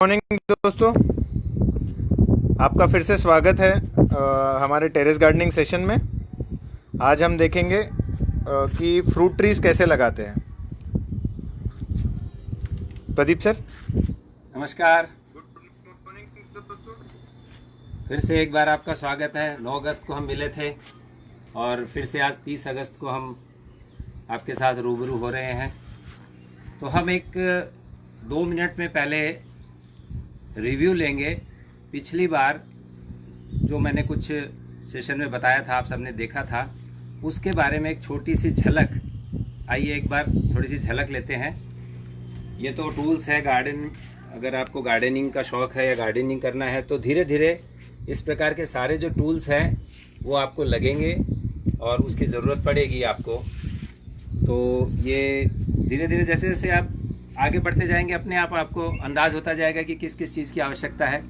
Morning दोस्तों, आपका फिर से स्वागत है हमारे टेरेस गार्डनिंग सेशन में। आज हम देखेंगे कि फ्रूट ट्रीज कैसे लगाते हैं। प्रदीप सर। नमस्कार। फिर से एक बार आपका स्वागत है। 9 अगस्त को हम मिले थे और फिर से आज 30 अगस्त को हम आपके साथ रूबरू हो रहे हैं। तो हम एक 2 मिनट में पहले रिव्यू लेंगे। पिछली बार जो मैंने कुछ सेशन में बताया था, आप सबने देखा था, उसके बारे में एक छोटी सी झलक। आइए एक बार थोड़ी सी झलक लेते हैं। ये तो टूल्स है गार्डन। अगर आपको गार्डनिंग का शौक़ है या गार्डनिंग करना है तो धीरे धीरे इस प्रकार के सारे जो टूल्स हैं वो आपको लगेंगे और उसकी ज़रूरत पड़ेगी आपको। तो ये धीरे धीरे जैसे जैसे आप आगे बढ़ते जाएंगे अपने आप आपको अंदाज़ होता जाएगा कि किस किस चीज़ की आवश्यकता है।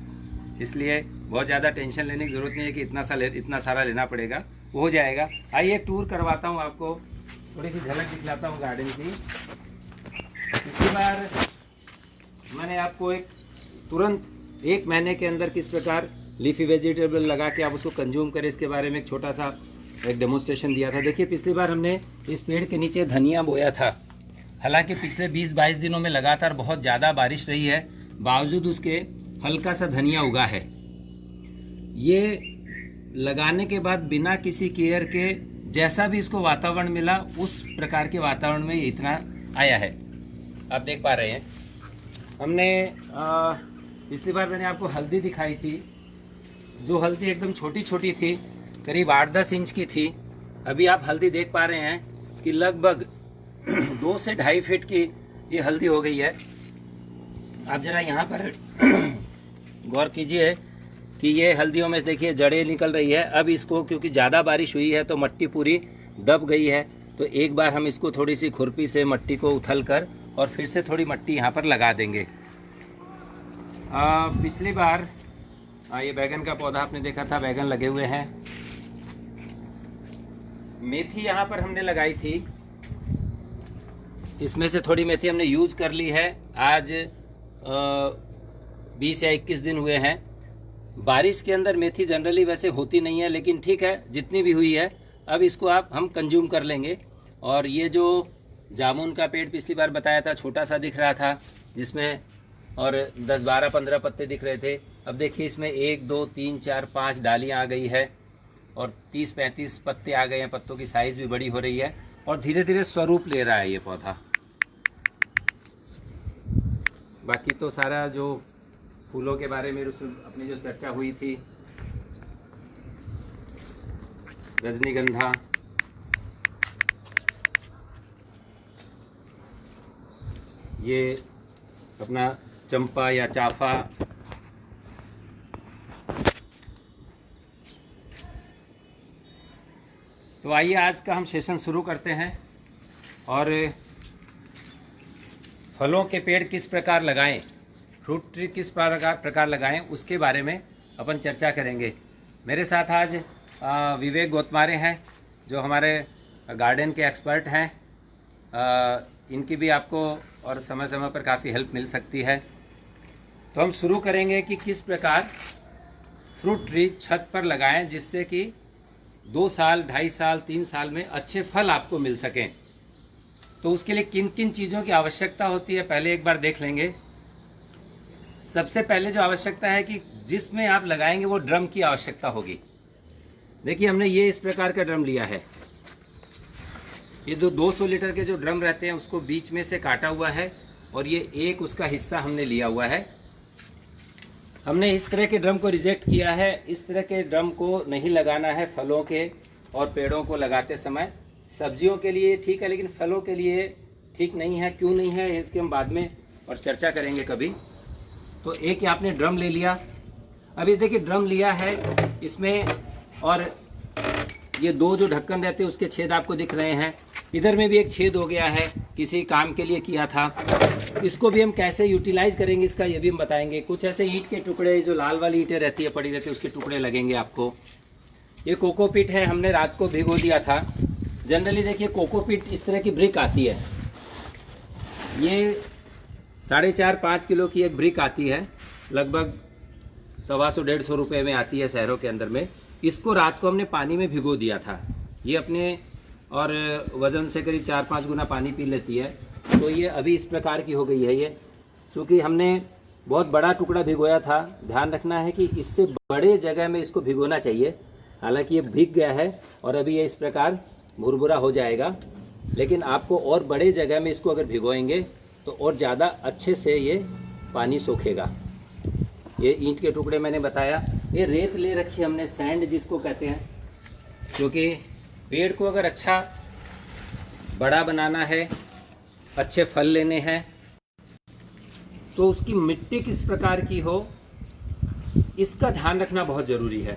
इसलिए बहुत ज़्यादा टेंशन लेने की ज़रूरत नहीं है कि इतना सारा लेना पड़ेगा, वो हो जाएगा। आइए एक टूर करवाता हूँ आपको, थोड़ी सी झलक दिखलाता हूँ गार्डन की। पिछली बार मैंने आपको एक तुरंत 1 महीने के अंदर किस प्रकार लीफी वेजिटेबल लगा के आप उसको कंज्यूम करें, इसके बारे में एक छोटा सा एक डेमोन्स्ट्रेशन दिया था। देखिए पिछली बार हमने इस पेड़ के नीचे धनिया बोया था। हालांकि पिछले 20-22 दिनों में लगातार बहुत ज़्यादा बारिश रही है, बावजूद उसके हल्का सा धनिया उगा है। ये लगाने के बाद बिना किसी केयर के जैसा भी इसको वातावरण मिला उस प्रकार के वातावरण में ये इतना आया है। आप देख पा रहे हैं। हमने पिछली बार मैंने आपको हल्दी दिखाई थी, जो हल्दी एकदम छोटी छोटी थी, करीब 8-10 इंच की थी। अभी आप हल्दी देख पा रहे हैं कि लगभग 2 से 2.5 फीट की ये हल्दी हो गई है। आप जरा यहाँ पर गौर कीजिए कि ये हल्दियों में देखिए जड़ें निकल रही है। अब इसको क्योंकि ज़्यादा बारिश हुई है तो मिट्टी पूरी दब गई है, तो एक बार हम इसको थोड़ी सी खुरपी से मिट्टी को उथल कर और फिर से थोड़ी मिट्टी यहाँ पर लगा देंगे। पिछली बार ये बैगन का पौधा आपने देखा था, बैगन लगे हुए हैं। मेथी यहाँ पर हमने लगाई थी, इसमें से थोड़ी मेथी हमने यूज कर ली है। आज 20 या 21 दिन हुए हैं। बारिश के अंदर मेथी जनरली वैसे होती नहीं है, लेकिन ठीक है जितनी भी हुई है अब इसको हम कंज्यूम कर लेंगे। और ये जो जामुन का पेड़ पिछली बार बताया था, छोटा सा दिख रहा था, जिसमें और 10, 12, 15 पत्ते दिख रहे थे। अब देखिए इसमें 1, 2, 3, 4, 5 डालियाँ आ गई है और 30-35 पत्ते आ गए हैं। पत्तों की साइज़ भी बड़ी हो रही है और धीरे धीरे स्वरूप ले रहा है ये पौधा। बाकी तो सारा जो फूलों के बारे में अपनी जो चर्चा हुई थी, रजनीगंधा, ये अपना चंपा या चाफा, तो आइए आज का हम सेशन शुरू करते हैं। और फलों के पेड़ किस प्रकार लगाएं, फ्रूट ट्री किस प्रकार लगाएं, उसके बारे में अपन चर्चा करेंगे। मेरे साथ आज विवेक गोतमारे हैं, जो हमारे गार्डन के एक्सपर्ट हैं। इनकी भी आपको और समय समय पर काफ़ी हेल्प मिल सकती है। तो हम शुरू करेंगे कि किस प्रकार फ्रूट ट्री छत पर लगाएं, जिससे कि 2 साल, 2.5 साल, 3 साल में अच्छे फल आपको मिल सकें। तो उसके लिए किन किन चीज़ों की आवश्यकता होती है पहले एक बार देख लेंगे। सबसे पहले जो आवश्यकता है कि जिसमें आप लगाएंगे वो ड्रम की आवश्यकता होगी। देखिए हमने ये इस प्रकार का ड्रम लिया है। ये 200 लीटर के जो ड्रम रहते हैं उसको बीच में से काटा हुआ है और ये एक उसका हिस्सा हमने लिया हुआ है। हमने इस तरह के ड्रम को रिजेक्ट किया है। इस तरह के ड्रम को नहीं लगाना है फलों के और पेड़ों को लगाते समय। सब्जियों के लिए ठीक है, लेकिन फलों के लिए ठीक नहीं है। क्यों नहीं है इसके हम बाद में और चर्चा करेंगे कभी। तो एक आपने ड्रम ले लिया। अभी देखिए ड्रम लिया है, इसमें और ये 2 जो ढक्कन रहते हैं उसके छेद आपको दिख रहे हैं। इधर में भी एक छेद हो गया है, किसी काम के लिए किया था। इसको भी हम कैसे यूटिलाइज करेंगे इसका ये भी हम बताएंगे। कुछ ऐसे ईंट के टुकड़े, जो लाल वाली ईंटें रहती है पड़ी रहती है, उसके टुकड़े लगेंगे आपको। ये कोकोपीट है, हमने रात को भिगो दिया था। जनरली देखिए कोकोपीट इस तरह की ब्रिक आती है। ये 4.5-5 किलो की एक ब्रिक आती है। लगभग 125-150 रुपये में आती है शहरों के अंदर में। इसको रात को हमने पानी में भिगो दिया था। ये अपने और वज़न से करीब 4-5 गुना पानी पी लेती है। तो ये अभी इस प्रकार की हो गई है। ये चूँकि हमने बहुत बड़ा टुकड़ा भिगोया था, ध्यान रखना है कि इससे बड़े जगह में इसको भिगोना चाहिए। हालांकि ये भीग गया है और अभी ये इस प्रकार भुरभुरा हो जाएगा, लेकिन आपको और बड़े जगह में इसको अगर भिगोएंगे तो और ज़्यादा अच्छे से ये पानी सोखेगा। ये ईंट के टुकड़े मैंने बताया। ये रेत ले रखी हमने, सैंड जिसको कहते हैं, क्योंकि पेड़ को अगर अच्छा बड़ा बनाना है, अच्छे फल लेने हैं, तो उसकी मिट्टी किस प्रकार की हो इसका ध्यान रखना बहुत ज़रूरी है।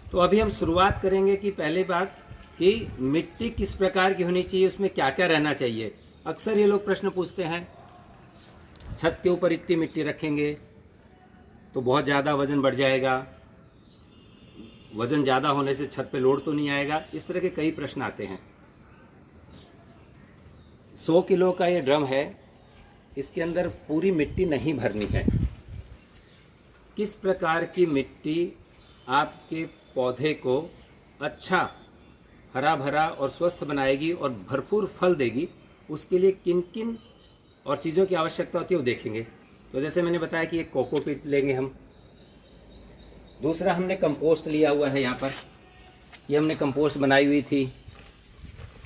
तो अभी हम शुरुआत करेंगे कि पहले बात कि मिट्टी किस प्रकार की होनी चाहिए, उसमें क्या क्या रहना चाहिए। अक्सर ये लोग प्रश्न पूछते हैं, छत के ऊपर इतनी मिट्टी रखेंगे तो बहुत ज़्यादा वज़न बढ़ जाएगा, वज़न ज़्यादा होने से छत पे लोड तो नहीं आएगा। इस तरह के कई प्रश्न आते हैं। 100 किलो का ये ड्रम है, इसके अंदर पूरी मिट्टी नहीं भरनी है। किस प्रकार की मिट्टी आपके पौधे को अच्छा हरा भरा और स्वस्थ बनाएगी और भरपूर फल देगी, उसके लिए किन किन और चीज़ों की आवश्यकता होती है वो देखेंगे। तो जैसे मैंने बताया कि एक कोकोपीट लेंगे हम। दूसरा हमने कंपोस्ट लिया हुआ है। यहाँ पर ये हमने कंपोस्ट बनाई हुई थी,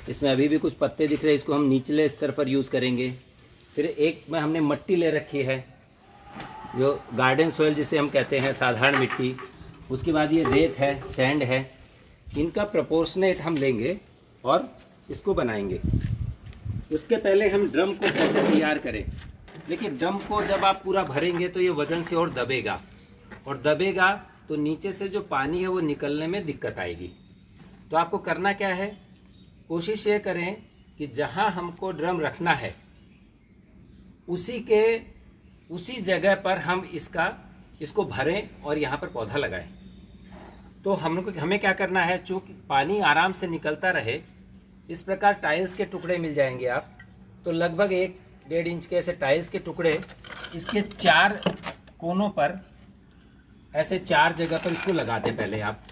इसमें अभी भी कुछ पत्ते दिख रहे हैं, इसको हम निचले स्तर पर यूज़ करेंगे। फिर एक में हमने मिट्टी ले रखी है, जो गार्डन सॉइल जिसे हम कहते हैं, साधारण मिट्टी। उसके बाद ये रेत है, सैंड है। इनका प्रोपोर्शनेट हम लेंगे और इसको बनाएंगे। उसके पहले हम ड्रम को कैसे तैयार करें। देखिए, ड्रम को जब आप पूरा भरेंगे तो ये वज़न से और दबेगा, और दबेगा तो नीचे से जो पानी है वो निकलने में दिक्कत आएगी। तो आपको करना क्या है, कोशिश ये करें कि जहाँ हमको ड्रम रखना है उसी जगह पर हम इसको भरें और यहाँ पर पौधा लगाएं। तो हमें क्या करना है, चूँकि पानी आराम से निकलता रहे, इस प्रकार टाइल्स के टुकड़े मिल जाएंगे आप। तो लगभग 1-1.5 इंच के ऐसे टाइल्स के टुकड़े इसके 4 कोनों पर, ऐसे 4 जगह पर इसको लगा दें पहले आप।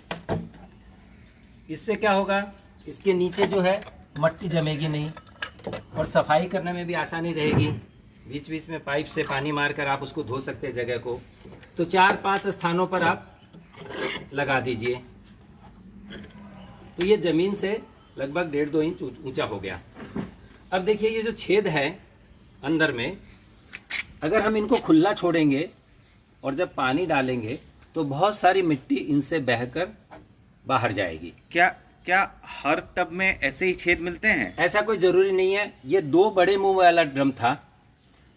इससे क्या होगा, इसके नीचे जो है मट्टी जमेगी नहीं और सफाई करने में भी आसानी रहेगी। बीच बीच में पाइप से पानी मारकर आप उसको धो सकते हैं जगह को। तो 4-5 स्थानों पर आप लगा दीजिए। तो ये ज़मीन से लगभग 1.5-2 इंच ऊंचा हो गया। अब देखिए, ये जो छेद है अंदर में, अगर हम इनको खुला छोड़ेंगे और जब पानी डालेंगे तो बहुत सारी मिट्टी इनसे बहकर बाहर जाएगी। क्या हर टब में ऐसे ही छेद मिलते हैं? ऐसा कोई ज़रूरी नहीं है। ये 2 बड़े मुंह वाला ड्रम था।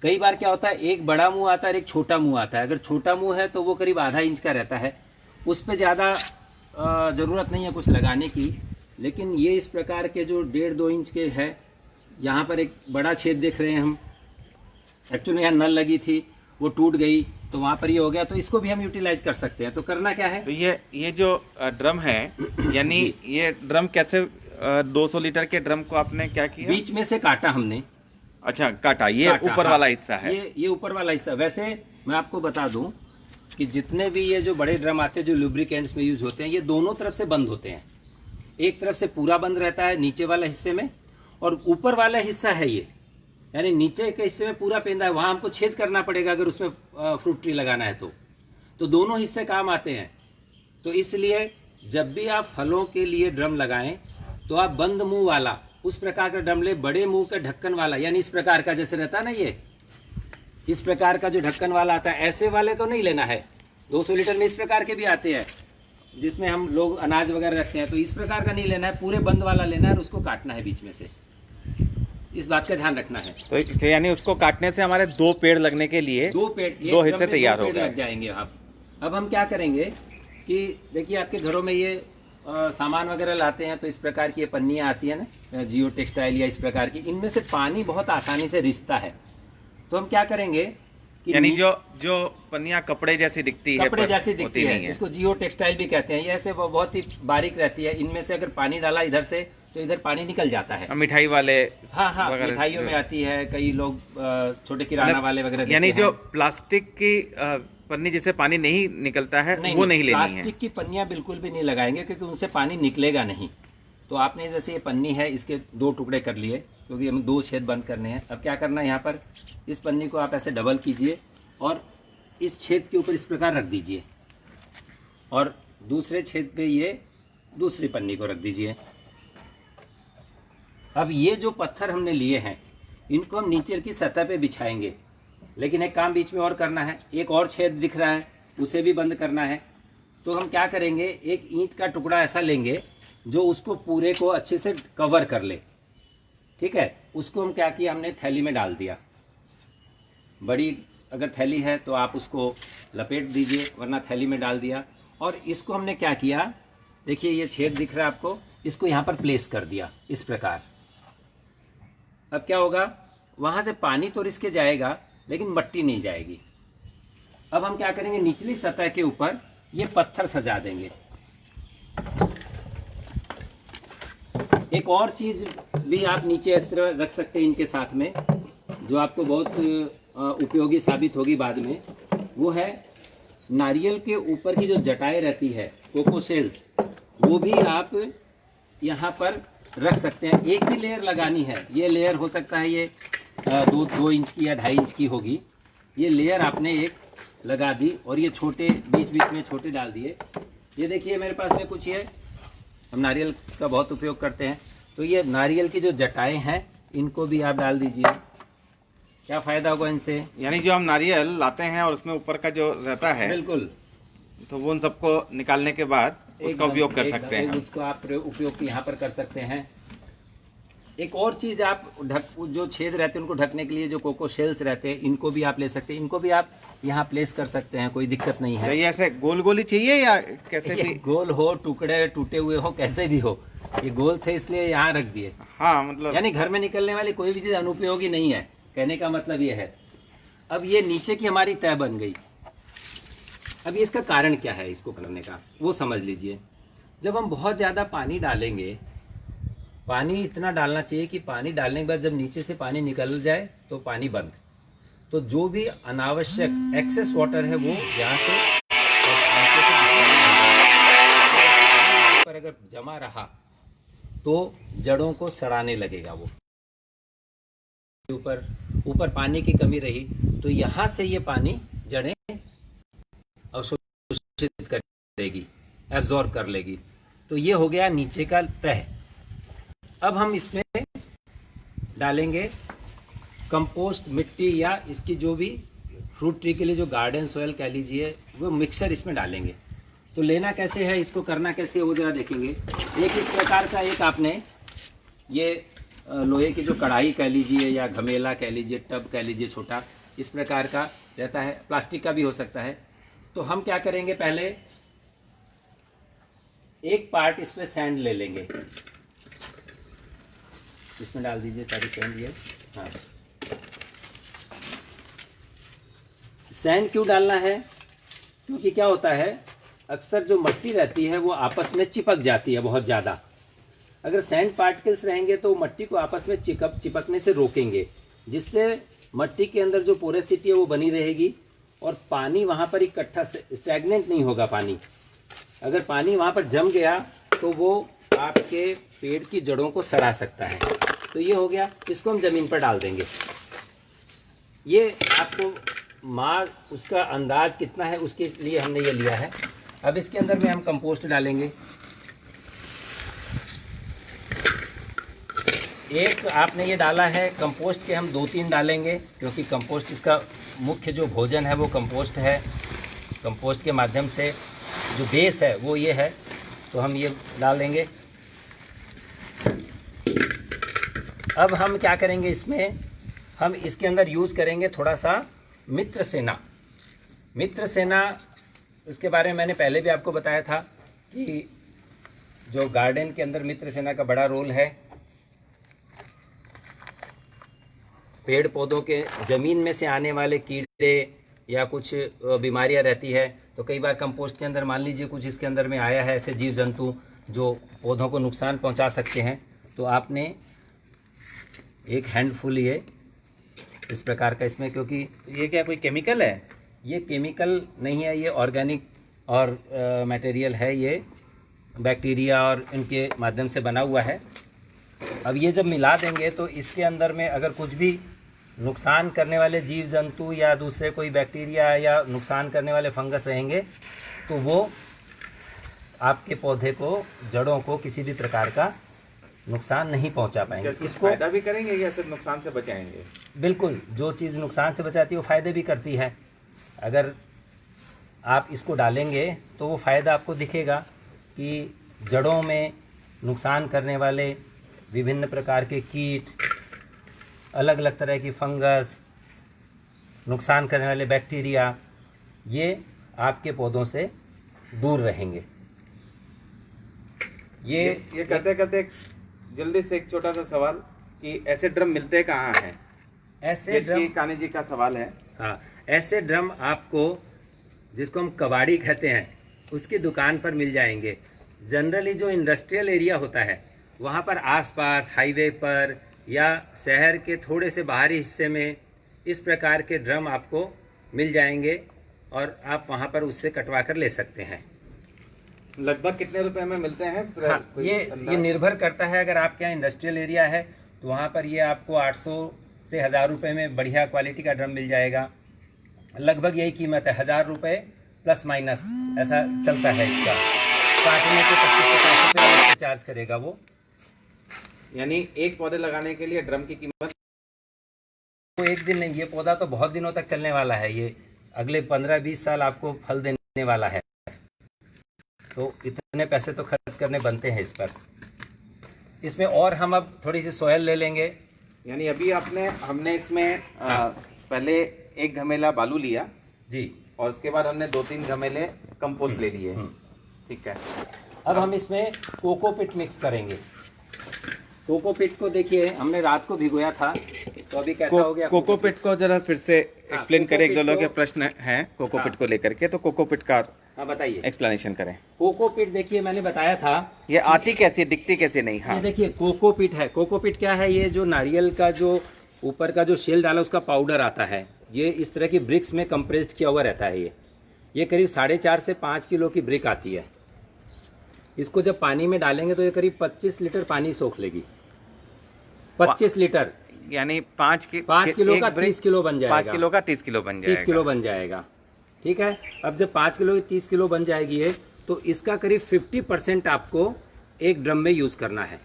कई बार क्या होता है, एक बड़ा मुंह आता है और एक छोटा मुंह आता है। अगर छोटा मुंह है तो वो करीब ½ इंच का रहता है, उस पर ज़्यादा ज़रूरत नहीं है कुछ लगाने की। लेकिन ये इस प्रकार के जो 1.5-2 इंच के है, यहाँ पर एक बड़ा छेद देख रहे हैं हम। एक्चुअली यहाँ नल लगी थी, वो टूट गई, तो वहाँ पर ये हो गया। तो इसको भी हम यूटिलाइज कर सकते हैं। तो करना क्या है, तो ये जो ड्रम है, यानी ये ड्रम कैसे 200 लीटर के ड्रम को आपने क्या किया? बीच में से काटा हमने। अच्छा, काटा। ये ऊपर हाँ, वाला हिस्सा है। ये ऊपर वाला हिस्सा। वैसे मैं आपको बता दूं कि जितने भी ये जो बड़े ड्रम आते हैं जो लुब्रिकेंट्स में यूज होते हैं, ये दोनों तरफ से बंद होते हैं। एक तरफ से पूरा बंद रहता है नीचे वाला हिस्से में, और ऊपर वाला हिस्सा है ये, यानी नीचे के हिस्से में पूरा पेंदा है, वहाँ हमको छेद करना पड़ेगा अगर उसमें फ्रूट ट्री लगाना है तो दोनों हिस्से काम आते हैं। तो इसलिए जब भी आप फलों के लिए ड्रम लगाएं तो आप बंद मुंह वाला उस प्रकार का ड्रम ले। बड़े मुंह का ढक्कन वाला, यानी इस प्रकार का जैसे रहता है ना, ये इस प्रकार का जो ढक्कन वाला आता है, ऐसे वाले तो नहीं लेना है। 200 लीटर में इस प्रकार के भी आते हैं जिसमें हम लोग अनाज वगैरह रखते हैं, तो इस प्रकार का नहीं लेना है, पूरे बंद वाला लेना है और उसको काटना है बीच में से। इस बात का ध्यान रखना है। तो यानी उसको काटने से हमारे 2 पेड़ लगने के लिए 2 हिस्से तैयार हो लग जाएंगे आप। अब हम क्या करेंगे कि देखिए, आपके घरों में ये सामान वगैरह लाते हैं तो इस प्रकार की ये पन्नियाँ आती है ना, जियो टेक्सटाइल या इस प्रकार की, इनमें से पानी बहुत आसानी से रिसता है। तो हम क्या करेंगे कि यानी जो पन्नियाँ कपड़े जैसी दिखती है, कपड़े जैसी दिखती है, इसको जियो टेक्सटाइल भी कहते हैं। ये ऐसे बहुत ही बारीक रहती है। इनमें से अगर पानी डाला इधर से तो इधर पानी निकल जाता है। मिठाई वाले हाँ हाँ, वगैरह मिठाइयों में जो- आती है, कई लोग छोटे किराना वाले वगैरह यानी देते जो हैं। प्लास्टिक की पन्नी जिससे पानी नहीं निकलता है वो नहीं लेनी है। प्लास्टिक की पन्नियां बिल्कुल भी नहीं लगाएंगे, क्योंकि उनसे पानी निकलेगा नहीं। तो आपने जैसे ये पन्नी है, इसके 2 टुकड़े कर लिए, क्योंकि हमें 2 छेद बंद करने हैं। अब क्या करना है, यहाँ पर इस पन्नी को आप ऐसे डबल कीजिए और इस छेद के ऊपर इस प्रकार रख दीजिए, और दूसरे छेद पे ये दूसरी पन्नी को रख दीजिए। अब ये जो पत्थर हमने लिए हैं, इनको हम नीचे की सतह पे बिछाएंगे, लेकिन एक काम बीच में और करना है। एक और छेद दिख रहा है, उसे भी बंद करना है। तो हम क्या करेंगे, एक ईंट का टुकड़ा ऐसा लेंगे जो उसको पूरे को अच्छे से कवर कर ले। ठीक है, उसको हम क्या किया, हमने थैली में डाल दिया। बड़ी अगर थैली है तो आप उसको लपेट दीजिए, वरना थैली में डाल दिया। और इसको हमने क्या किया, देखिए ये छेद दिख रहा है आपको, इसको यहाँ पर प्लेस कर दिया इस प्रकार। अब क्या होगा, वहाँ से पानी तो रिसके जाएगा, लेकिन मट्टी नहीं जाएगी। अब हम क्या करेंगे, निचली सतह के ऊपर ये पत्थर सजा देंगे। एक और चीज भी आप नीचे इस तरह रख सकते हैं इनके साथ में, जो आपको बहुत उपयोगी साबित होगी बाद में। वो है नारियल के ऊपर की जो जटाएं रहती है, कोको शेल्स, वो भी आप यहाँ पर रख सकते हैं। एक ही लेयर लगानी है, ये लेयर हो सकता है ये 2 इंच की या 2.5 इंच की होगी। ये लेयर आपने एक लगा दी, और ये छोटे बीच बीच में छोटे डाल दिए। ये देखिए मेरे पास में कुछ ये, हम नारियल का बहुत उपयोग करते हैं, तो ये नारियल की जो जटाएं हैं इनको भी आप डाल दीजिए। क्या फ़ायदा होगा इनसे, यानी जो हम नारियल लाते हैं और उसमें ऊपर का जो रहता है, बिल्कुल, तो वो उन सबको निकालने के बाद उसका उपयोग कर सकते हैं। उसको आप उपयोग यहाँ पर कर सकते हैं। एक और चीज़, आप जो छेद रहते हैं उनको ढकने के लिए जो कोको शेल्स रहते हैं, इनको भी आप ले सकते हैं। इनको भी आप यहाँ प्लेस कर सकते हैं, कोई दिक्कत नहीं तो है। ये ऐसे गोल गोल ही चाहिए या कैसे ये भी? गोल हो, टुकड़े टूटे हुए हो, कैसे भी हो। ये गोल थे इसलिए यहाँ रख दिए। हाँ, मतलब यानी घर में निकलने वाली कोई भी चीज़ अनुपयोगी नहीं है, कहने का मतलब ये है। अब ये नीचे की हमारी तय बन गई। अब ये इसका कारण क्या है इसको करने का, वो समझ लीजिए। जब हम बहुत ज़्यादा पानी डालेंगे, पानी इतना डालना चाहिए कि पानी डालने के बाद जब नीचे से पानी निकल जाए तो पानी बंद। तो जो भी अनावश्यक एक्सेस वाटर है वो यहाँ से नीचे से पर अगर जमा रहा तो जड़ों को सड़ाने लगेगा। वो ऊपर पानी की कमी रही तो यहाँ से ये पानी जड़ें अवशोषित करेगी, एब्जॉर्ब कर लेगी। तो ये हो गया नीचे का तह। अब हम इसमें डालेंगे कंपोस्ट मिट्टी, या इसकी जो भी फ्रूट ट्री के लिए जो गार्डन सॉइल कह लीजिए, वो मिक्सचर इसमें डालेंगे। तो लेना कैसे है, इसको करना कैसे, वो जरा देखेंगे। एक इस प्रकार का, एक आपने ये लोहे की जो कढ़ाई कह लीजिए या घमेला कह लीजिए, टब कह लीजिए, छोटा इस प्रकार का रहता है, प्लास्टिक का भी हो सकता है। तो हम क्या करेंगे, पहले एक पार्ट इस पे सैंड ले लेंगे, इसमें डाल दीजिए सारी सैंड। ये हाँ, सैंड क्यों डालना है, क्योंकि क्या होता है, अक्सर जो मिट्टी रहती है वो आपस में चिपक जाती है बहुत ज़्यादा। अगर सैंड पार्टिकल्स रहेंगे तो मिट्टी को आपस में चिपकने से रोकेंगे, जिससे मिट्टी के अंदर जो पोरेसिटी है वो बनी रहेगी और पानी वहाँ पर इकट्ठा स्टैग्नेंट नहीं होगा। पानी अगर पानी वहाँ पर जम गया तो वो आपके पेड़ की जड़ों को सड़ा सकता है। तो ये हो गया, इसको हम ज़मीन पर डाल देंगे। ये आपको उसका अंदाज कितना है उसके लिए हमने ये लिया है। अब इसके अंदर में हम कंपोस्ट डालेंगे। एक आपने ये डाला है, कंपोस्ट के हम 2-3 डालेंगे, क्योंकि कंपोस्ट इसका मुख्य जो भोजन है वो कंपोस्ट है। कंपोस्ट के माध्यम से जो बेस है वो ये है, तो हम ये डालेंगे। अब हम क्या करेंगे, इसमें हम इसके अंदर यूज़ करेंगे थोड़ा सा मित्र सेना। मित्र सेना, इसके बारे में मैंने पहले भी आपको बताया था कि जो गार्डन के अंदर मित्र सेना का बड़ा रोल है। पेड़ पौधों के ज़मीन में से आने वाले कीड़े या कुछ बीमारियां रहती है, तो कई बार कंपोस्ट के अंदर मान लीजिए कुछ इसके अंदर में आया है ऐसे जीव जंतु जो पौधों को नुकसान पहुंचा सकते हैं, तो आपने एक हैंडफुल ये इस प्रकार का इसमें, क्योंकि ये क्या कोई केमिकल है? ये केमिकल नहीं है, ये ऑर्गेनिक और मटेरियल है, ये बैक्टीरिया और इनके माध्यम से बना हुआ है। अब ये जब मिला देंगे तो इसके अंदर में अगर कुछ भी नुकसान करने वाले जीव जंतु या दूसरे कोई बैक्टीरिया या नुकसान करने वाले फंगस रहेंगे तो वो आपके पौधे को, जड़ों को किसी भी प्रकार का नुकसान नहीं पहुंचा पाएंगे। इसको फायदा भी करेंगे या सिर्फ नुकसान से बचाएंगे? बिल्कुल, जो चीज़ नुकसान से बचाती है वो फ़ायदे भी करती है। अगर आप इसको डालेंगे तो वो फ़ायदा आपको दिखेगा कि जड़ों में नुकसान करने वाले विभिन्न प्रकार के कीट, अलग अलग तरह की फंगस, नुकसान करने वाले बैक्टीरिया, ये आपके पौधों से दूर रहेंगे। ये करते करते जल्दी से एक छोटा सा सवाल कि ऐसे ड्रम मिलते कहाँ हैं? ऐसे ड्रम, कान्हे जी का सवाल है। हाँ, ऐसे ड्रम आपको, जिसको हम कबाड़ी कहते हैं, उसकी दुकान पर मिल जाएंगे। जनरली जो इंडस्ट्रियल एरिया होता है वहाँ पर आसपास हाईवे पर या शहर के थोड़े से बाहरी हिस्से में इस प्रकार के ड्रम आपको मिल जाएंगे और आप वहाँ पर उससे कटवा कर ले सकते हैं। लगभग कितने रुपए में मिलते हैं? हाँ, ये निर्भर करता है। अगर आपके यहाँ इंडस्ट्रियल एरिया है तो वहाँ पर ये आपको 800 से 1000 रुपये में बढ़िया क्वालिटी का ड्रम मिल जाएगा। लगभग यही कीमत है, 1000 रुपये प्लस माइनस ऐसा चलता है इसका। काटने के 25-50 रुपये चार्ज करेगा वो। यानी एक पौधे लगाने के लिए ड्रम की कीमत वो एक दिन नहीं, ये पौधा तो बहुत दिनों तक चलने वाला है। ये अगले 15-20 साल आपको फल देने वाला है, तो इतने पैसे तो खर्च करने बनते हैं इस पर। इसमें और हम अब थोड़ी सी सोयल ले लेंगे। यानी अभी हमने इसमें पहले 1 घमेला बालू लिया जी, और उसके बाद हमने 2-3 घमेले कंपोस्ट ले लिए। ठीक है। अब हम इसमें कोकोपीट मिक्स करेंगे। कोकोपीट को देखिए हमने रात को भिगोया था, तो अभी कैसा हो गया। कोकोपीट को जरा फिर से एक्सप्लेन करें, एक दो लोगों के को- प्रश्न हैं कोकोपीट हाँ। को लेकर के, तो कोकोपीट का हाँ बताइए। एक्सप्लेनेशन करें। कोकोपीट देखिए मैंने बताया था, ये आती कैसी है, दिखती कैसे नहीं? हाँ, ये देखिए कोकोपीट है। कोकोपीट क्या है? ये जो नारियल का जो ऊपर का जो शेल डाला उसका पाउडर आता है, ये इस तरह की ब्रिक्स में कंप्रेस्ड किया हुआ रहता है। ये करीब 4.5 से 5 किलो की ब्रिक आती है। इसको जब पानी में डालेंगे तो ये करीब 25 लीटर पानी सोख लेगी। 25 लीटर यानी 5 किलो का 30 किलो बन जाएगा। 5 किलो का 30 किलो बन जाएगा। 30 किलो बन जाएगा। ठीक है। अब जब 5 किलो की 30 किलो बन जाएगी है तो इसका करीब 50% आपको एक ड्रम में यूज़ करना है,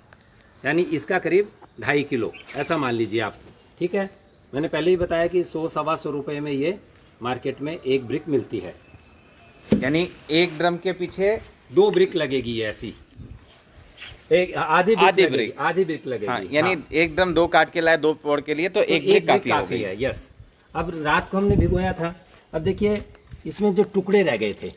यानी इसका करीब 2.5 किलो ऐसा मान लीजिए आप। ठीक है। मैंने पहले ही बताया कि 100-125 रुपये में ये मार्केट में एक ब्रिक मिलती है। यानी एक ड्रम के पीछे 2 ब्रिक लगेगी ये ऐसी, एक आधी ब्रिक लगेगी। हाँ, यानी हाँ। एक ड्रम 2 काट के लाए 2 पौड़ के लिए, तो तो एक ब्रिक काफी हो काफ़ी गई। है। यस। अब रात को हमने भिगोया था, अब देखिए इसमें जो टुकड़े रह गए थे,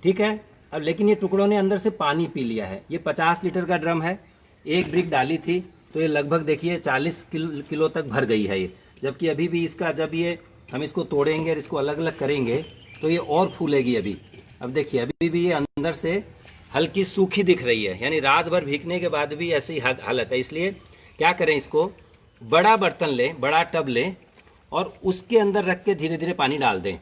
ठीक है, अब लेकिन ये टुकड़ों ने अंदर से पानी पी लिया है। ये 50 लीटर का ड्रम है, एक ब्रिक डाली थी तो ये लगभग देखिए 40 किलो तक भर गई है ये। जबकि अभी भी इसका, जब ये हम इसको तोड़ेंगे और इसको अलग अलग करेंगे तो ये और फूलेगी अभी। अब देखिए अभी भी ये अंदर से हल्की सूखी दिख रही है, यानी रात भर भीगने के बाद भी ऐसी हालत है। इसलिए क्या करें, इसको बड़ा बर्तन लें, बड़ा टब लें और उसके अंदर रख के धीरे धीरे पानी डाल दें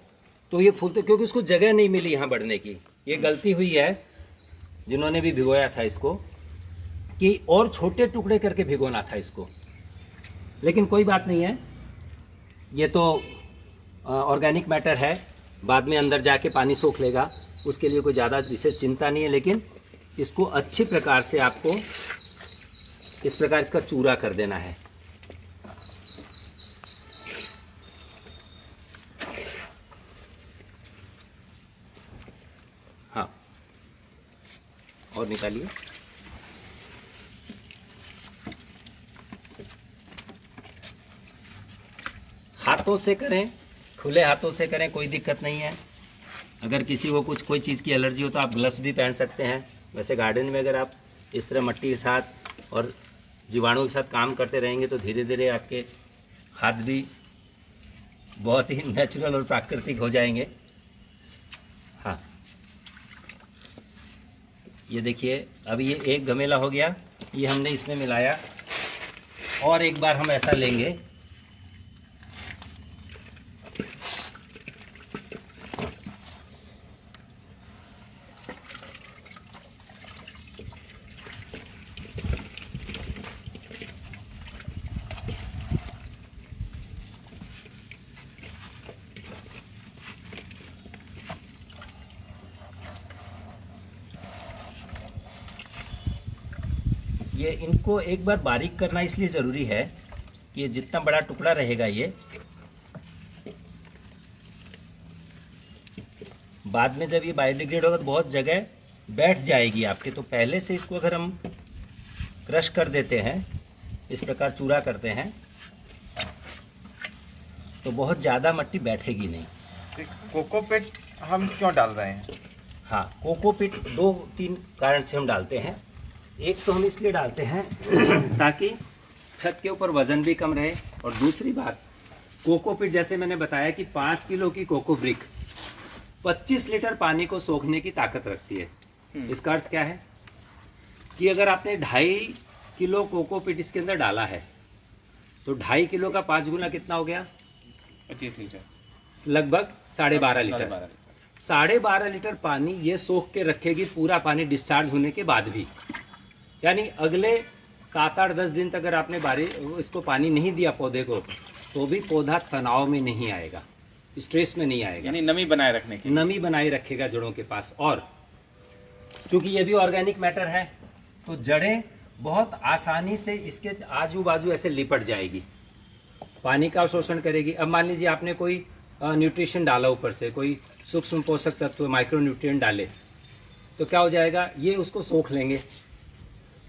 तो ये फूलते, क्योंकि उसको जगह नहीं मिली यहाँ बढ़ने की। ये गलती हुई है जिन्होंने भी भिगोया था इसको, कि और छोटे टुकड़े करके भिगोना था इसको। लेकिन कोई बात नहीं है, ये तो ऑर्गेनिक मैटर है, बाद में अंदर जाके पानी सोख लेगा, उसके लिए कोई ज़्यादा विशेष चिंता नहीं है। लेकिन इसको अच्छी प्रकार से आपको इस प्रकार इसका चूरा कर देना है। हाँ, और निकालिए। हाथों से करें, खुले हाथों से करें, कोई दिक्कत नहीं है। अगर किसी को कोई चीज़ की एलर्जी हो तो आप ग्लव्स भी पहन सकते हैं। वैसे गार्डन में अगर आप इस तरह मट्टी के साथ और जीवाणु के साथ काम करते रहेंगे तो धीरे धीरे आपके हाथ भी बहुत ही नेचुरल और प्राकृतिक हो जाएंगे। हाँ, ये देखिए अभी ये एक गमेला हो गया ये हमने इसमें मिलाया और एक बार हम ऐसा लेंगे। ये इनको एक बार बारीक करना इसलिए ज़रूरी है कि ये जितना बड़ा टुकड़ा रहेगा ये बाद में जब ये बायोडिग्रेड होगा तो बहुत जगह बैठ जाएगी आपके। तो पहले से इसको अगर हम क्रश कर देते हैं, इस प्रकार चूरा करते हैं, तो बहुत ज़्यादा मिट्टी बैठेगी नहीं। कोकोपीट हम क्यों डाल रहे हैं? हाँ, कोकोपीट 2-3 कारण से हम डालते हैं। एक तो हम इसलिए डालते हैं ताकि छत के ऊपर वजन भी कम रहे, और दूसरी बात कोकोपीट जैसे मैंने बताया कि 5 किलो की कोको ब्रिक 25 लीटर पानी को सोखने की ताकत रखती है। इसका अर्थ क्या है कि अगर आपने 2.5 किलो कोकोपीट इसके अंदर डाला है तो 2.5 किलो का 5 गुना कितना हो गया? 25 लीटर, लगभग 12.5 लीटर। 12.5 लीटर पानी ये सोख के रखेगी, पूरा पानी डिस्चार्ज होने के बाद भी। यानी अगले 7-8-10 दिन तक अगर आपने इसको पानी नहीं दिया पौधे को, तो भी पौधा तनाव में नहीं आएगा, स्ट्रेस में नहीं आएगा। यानी नमी बनाए रखने की, नमी बनाए रखेगा जड़ों के पास। और चूंकि ये भी ऑर्गेनिक मैटर है तो जड़ें बहुत आसानी से इसके आजू बाजू ऐसे लिपट जाएगी, पानी का अवशोषण करेगी। अब मान लीजिए आपने कोई न्यूट्रिशन डाला, ऊपर से कोई सूक्ष्म पोषक तत्व माइक्रो न्यूट्रिएंट डाले, तो क्या हो जाएगा, ये उसको सोख लेंगे,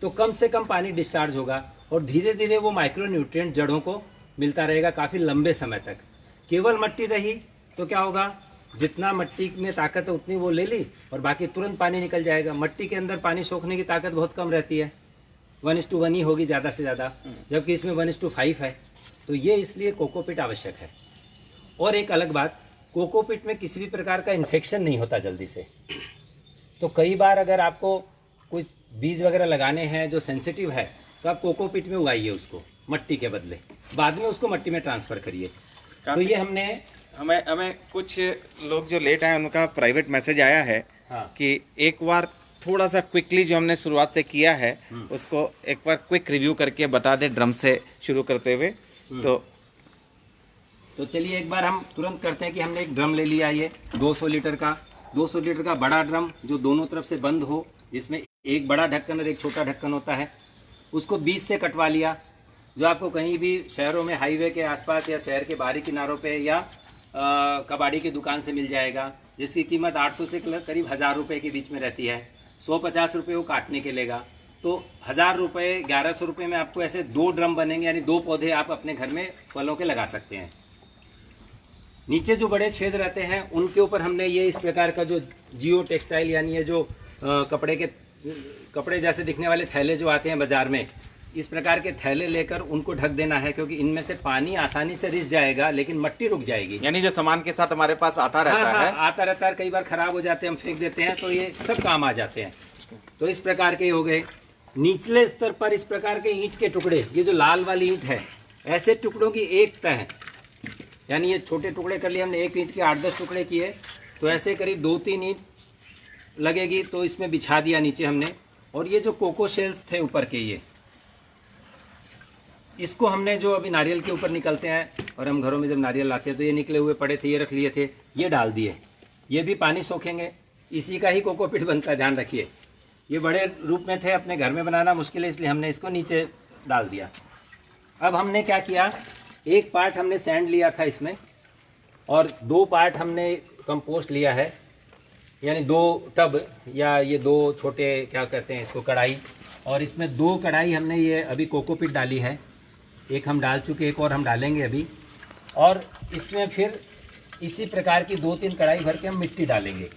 तो कम से कम पानी डिस्चार्ज होगा और धीरे धीरे वो माइक्रो न्यूट्रिएंट जड़ों को मिलता रहेगा काफ़ी लंबे समय तक। केवल मिट्टी रही तो क्या होगा, जितना मिट्टी में ताकत है उतनी वो ले ली और बाकी तुरंत पानी निकल जाएगा। मिट्टी के अंदर पानी सोखने की ताकत बहुत कम रहती है, 1:1 ही होगी ज़्यादा से ज़्यादा, जबकि इसमें 1:5 है। तो ये इसलिए कोकोपीट आवश्यक है। और एक अलग बात, कोकोपीट में किसी भी प्रकार का इन्फेक्शन नहीं होता जल्दी से। तो कई बार अगर आपको कुछ बीज वगैरह लगाने हैं जो सेंसिटिव है, तो आप कोकोपीट में उगाइए उसको मिट्टी के बदले, बाद में उसको मिट्टी में ट्रांसफ़र करिए। तो ये हमने हमें कुछ लोग जो लेट आए उनका प्राइवेट मैसेज आया है। हाँ। कि एक बार थोड़ा सा क्विकली जो हमने शुरुआत से किया है उसको एक बार क्विक रिव्यू करके बता दे, ड्रम से शुरू करते हुए। तो चलिए एक बार हम तुरंत करते हैं कि हमने एक ड्रम ले लिया, ये 200 लीटर का बड़ा ड्रम जो दोनों तरफ से बंद हो, जिसमें एक बड़ा ढक्कन और एक छोटा ढक्कन होता है। उसको बीच से कटवा लिया, जो आपको कहीं भी शहरों में हाईवे के आसपास या शहर के बाहरी किनारों पे या कबाड़ी की दुकान से मिल जाएगा, जिसकी कीमत 800 से करीब 1000 रुपये के बीच में रहती है। 150 रुपये वो काटने के लेगा, तो 1000 रुपये 1100 रुपये में आपको ऐसे 2 ड्रम बनेंगे, यानी 2 पौधे आप अपने घर में फलों के लगा सकते हैं। नीचे जो बड़े छेद रहते हैं उनके ऊपर हमने ये इस प्रकार का जो जियो टेक्सटाइल, यानी ये जो कपड़े जैसे दिखने वाले थैले जो आते हैं बाजार में, इस प्रकार के थैले लेकर उनको ढक देना है, क्योंकि इनमें से पानी आसानी से रिस जाएगा लेकिन मिट्टी रुक जाएगी। यानी जो सामान के साथ हमारे पास आता रहता है, आता रहता है, कई बार खराब हो जाते हैं, हम फेंक देते हैं, तो ये सब काम आ जाते हैं। तो इस प्रकार के हो गए। निचले स्तर पर इस प्रकार के ईंट के टुकड़े, ये जो लाल वाली ईंट है, ऐसे टुकड़ों की एक तह है, यानी ये छोटे टुकड़े कर लिए हमने, एक ईंट के 8-10 टुकड़े किए, तो ऐसे करीब 2-3 ईंट लगेगी, तो इसमें बिछा दिया नीचे हमने। और ये जो कोको शेल्स थे ऊपर के, ये इसको हमने जो अभी नारियल के ऊपर निकलते हैं और हम घरों में जब नारियल लाते हैं तो ये निकले हुए पड़े थे, ये रख लिए थे, ये डाल दिए। ये भी पानी सोखेंगे, इसी का ही कोकोपीट बनता है, ध्यान रखिए। ये बड़े रूप में थे, अपने घर में बनाना मुश्किल है, इसलिए हमने इसको नीचे डाल दिया। अब हमने क्या किया, एक पार्ट हमने सैंड लिया था इसमें और 2 पार्ट हमने कंपोस्ट लिया है, यानी 2 टब या ये 2 छोटे क्या कहते हैं इसको, कढ़ाई। और इसमें 2 कढ़ाई हमने ये अभी कोकोपीट डाली है, एक हम डाल चुके, एक और हम डालेंगे अभी। और इसमें फिर इसी प्रकार की 2-3 कढ़ाई भर के हम मिट्टी डालेंगे।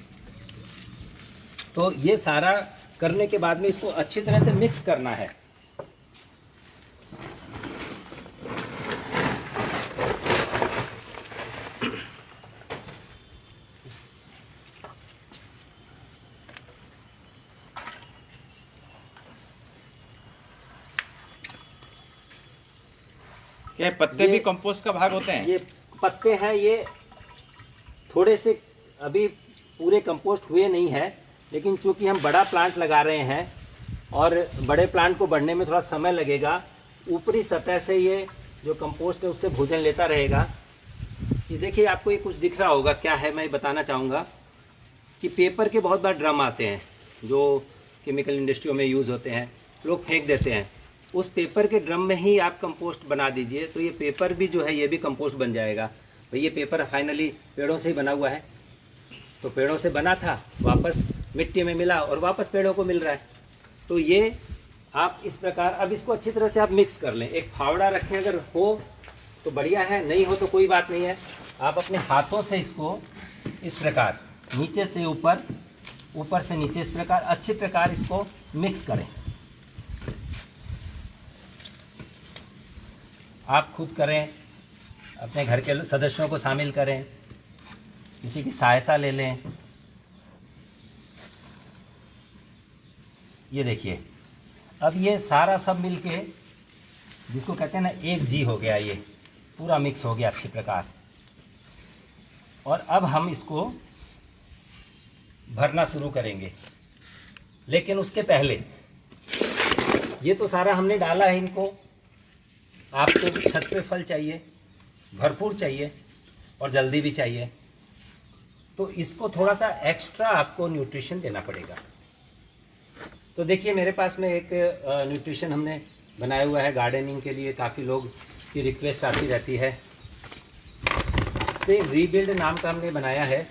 तो ये सारा करने के बाद में इसको अच्छी तरह से मिक्स करना है। क्या पत्ते भी कंपोस्ट का भाग होते हैं? ये पत्ते हैं, ये थोड़े से अभी पूरे कंपोस्ट हुए नहीं है, लेकिन चूंकि हम बड़ा प्लांट लगा रहे हैं और बड़े प्लांट को बढ़ने में थोड़ा समय लगेगा, ऊपरी सतह से ये जो कंपोस्ट है उससे भोजन लेता रहेगा। ये देखिए, आपको ये कुछ दिख रहा होगा, क्या है मैं बताना चाहूँगा कि पेपर के बहुत बार ड्रम आते हैं जो केमिकल इंडस्ट्रियों में यूज़ होते हैं, लोग फेंक देते हैं। उस पेपर के ड्रम में ही आप कंपोस्ट बना दीजिए, तो ये पेपर भी जो है ये भी कंपोस्ट बन जाएगा। भाई ये पेपर फाइनली पेड़ों से ही बना हुआ है, तो पेड़ों से बना था, वापस मिट्टी में मिला और वापस पेड़ों को मिल रहा है। तो ये आप इस प्रकार, अब इसको अच्छी तरह से आप मिक्स कर लें। एक फावड़ा रखें, अगर हो तो बढ़िया है, नहीं हो तो कोई बात नहीं है। आप अपने हाथों से इसको इस प्रकार नीचे से ऊपर, ऊपर से नीचे इस प्रकार अच्छी प्रकार इसको मिक्स करें। आप खुद करें, अपने घर के सदस्यों को शामिल करें, किसी की सहायता ले लें। ये देखिए, अब ये सारा सब मिलके, जिसको कहते हैं ना एक जी हो गया, ये पूरा मिक्स हो गया अच्छी प्रकार। और अब हम इसको भरना शुरू करेंगे, लेकिन उसके पहले ये तो सारा हमने डाला है इनको। आपको छत पे फल चाहिए, भरपूर चाहिए और जल्दी भी चाहिए, तो इसको थोड़ा सा एक्स्ट्रा आपको न्यूट्रिशन देना पड़ेगा। तो देखिए, मेरे पास में एक न्यूट्रिशन हमने बनाया हुआ है गार्डनिंग के लिए, काफ़ी लोग की रिक्वेस्ट आती रहती है। तो एक रीबिल्ड नाम का हमने बनाया है।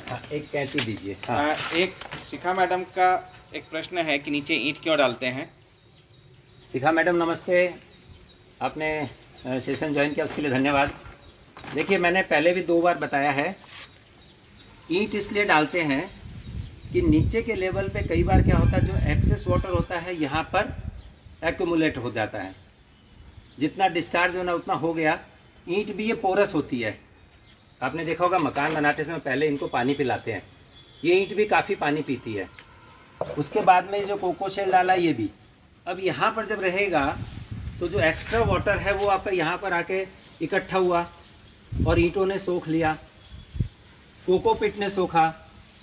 हाँ, एक कैंची दीजिए। हाँ। एक शिखा मैडम का एक प्रश्न है कि नीचे ईंट क्यों डालते हैं? शिखा मैडम नमस्ते, आपने सेशन ज्वाइन किया उसके लिए धन्यवाद। देखिए, मैंने पहले भी 2 बार बताया है, ईंट इसलिए डालते हैं कि नीचे के लेवल पे कई बार क्या होता है, जो एक्सेस वाटर होता है यहाँ पर एक्यूमुलेट हो जाता है। जितना डिस्चार्ज होना उतना हो गया। ईंट भी ये पोरस होती है, आपने देखा होगा मकान बनाते समय पहले इनको पानी पिलाते हैं। ये ईंट भी काफ़ी पानी पीती है। उसके बाद में जो कोकोशेल डाला ये भी, अब यहाँ पर जब रहेगा तो जो एक्स्ट्रा वाटर है वो आपका यहाँ पर आके इकट्ठा हुआ और ईंटों ने सोख लिया, कोकोपीट ने सोखा,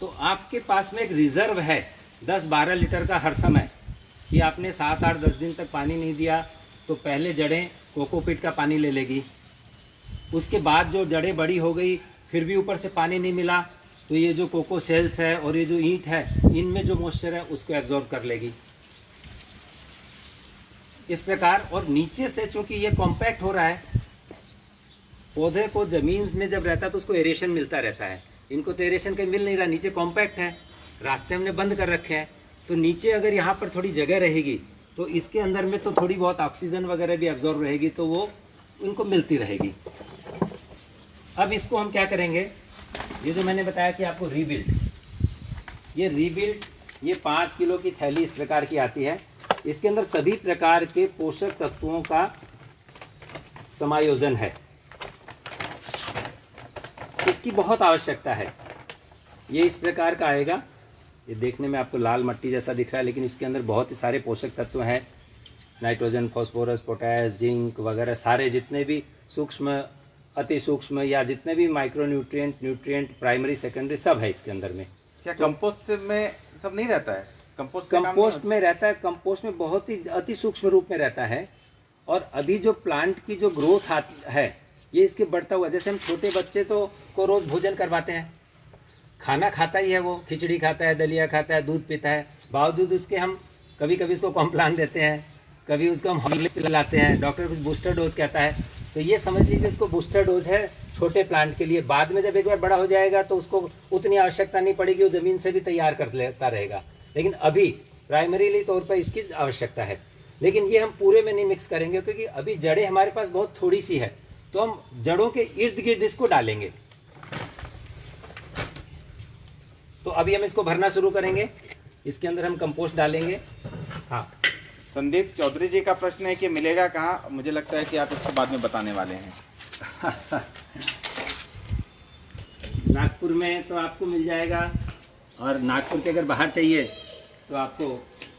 तो आपके पास में एक रिजर्व है 10-12 लीटर का हर समय कि आपने 7-8-10 दिन तक पानी नहीं दिया तो पहले जड़ें कोकोपीट का पानी ले लेगी। उसके बाद जो जड़ें बड़ी हो गई, फिर भी ऊपर से पानी नहीं मिला, तो ये जो कोको सेल्स है और ये जो ईंट है, इनमें जो मॉइस्चर है उसको एब्जॉर्ब कर लेगी इस प्रकार। और नीचे से चूंकि ये कॉम्पैक्ट हो रहा है, पौधे को ज़मीन में जब रहता है तो उसको एरेशन मिलता रहता है, इनको तो एरेशन कहीं मिल नहीं रहा, नीचे कॉम्पैक्ट है, रास्ते हमने बंद कर रखे हैं। तो नीचे अगर यहाँ पर थोड़ी जगह रहेगी तो इसके अंदर में तो थोड़ी बहुत ऑक्सीजन वगैरह भी एब्जॉर्ब रहेगी, तो वो उनको मिलती रहेगी। अब इसको हम क्या करेंगे, ये जो मैंने बताया कि आपको रीबिल्ड, ये 5 किलो की थैली इस प्रकार की आती है। इसके अंदर सभी प्रकार के पोषक तत्वों का समायोजन है, इसकी बहुत आवश्यकता है। ये इस प्रकार का आएगा, ये देखने में आपको लाल मिट्टी जैसा दिख रहा है, लेकिन इसके अंदर बहुत ही सारे पोषक तत्व हैं, नाइट्रोजन, फास्फोरस, पोटैश, जिंक वगैरह सारे जितने भी सूक्ष्म, अति सूक्ष्म या जितने भी माइक्रो न्यूट्रिएंट, प्राइमरी, सेकेंडरी सब है इसके अंदर में। क्या कंपोस्ट में सब नहीं रहता है? कंपोस्ट में रहता है, कंपोस्ट में बहुत ही अति सूक्ष्म रूप में रहता है। और अभी जो प्लांट की जो ग्रोथ है ये इसके बढ़ता हुआ, जैसे हम छोटे बच्चे को रोज भोजन करवाते हैं, खाना खाता ही है, वो खिचड़ी खाता है, दलिया खाता है, दूध पीता है, बावजूद उसके हम कभी कभी उसको कॉम्प्लान देते हैं, कभी उसको हम हॉर्लिक्स पिलाते हैं, डॉक्टर कुछ बूस्टर डोज कहता है। तो ये समझ लीजिए इसको बूस्टर डोज है छोटे प्लांट के लिए। बाद में जब एक बार बड़ा हो जाएगा तो उसको उतनी आवश्यकता नहीं पड़ेगी, वो ज़मीन से भी तैयार कर लेता रहेगा, लेकिन अभी प्राइमरीली तौर पर इसकी आवश्यकता है। लेकिन ये हम पूरे में नहीं मिक्स करेंगे क्योंकि अभी जड़ें हमारे पास बहुत थोड़ी सी है, तो हम जड़ों के इर्द गिर्द इसको डालेंगे। तो अभी हम इसको भरना शुरू करेंगे, इसके अंदर हम कंपोस्ट डालेंगे। हाँ, संदीप चौधरी जी का प्रश्न है कि मिलेगा कहाँ? मुझे लगता है कि आप इसको बाद में बताने वाले हैं। नागपुर में तो आपको मिल जाएगा, और नागपुर के अगर बाहर चाहिए तो आपको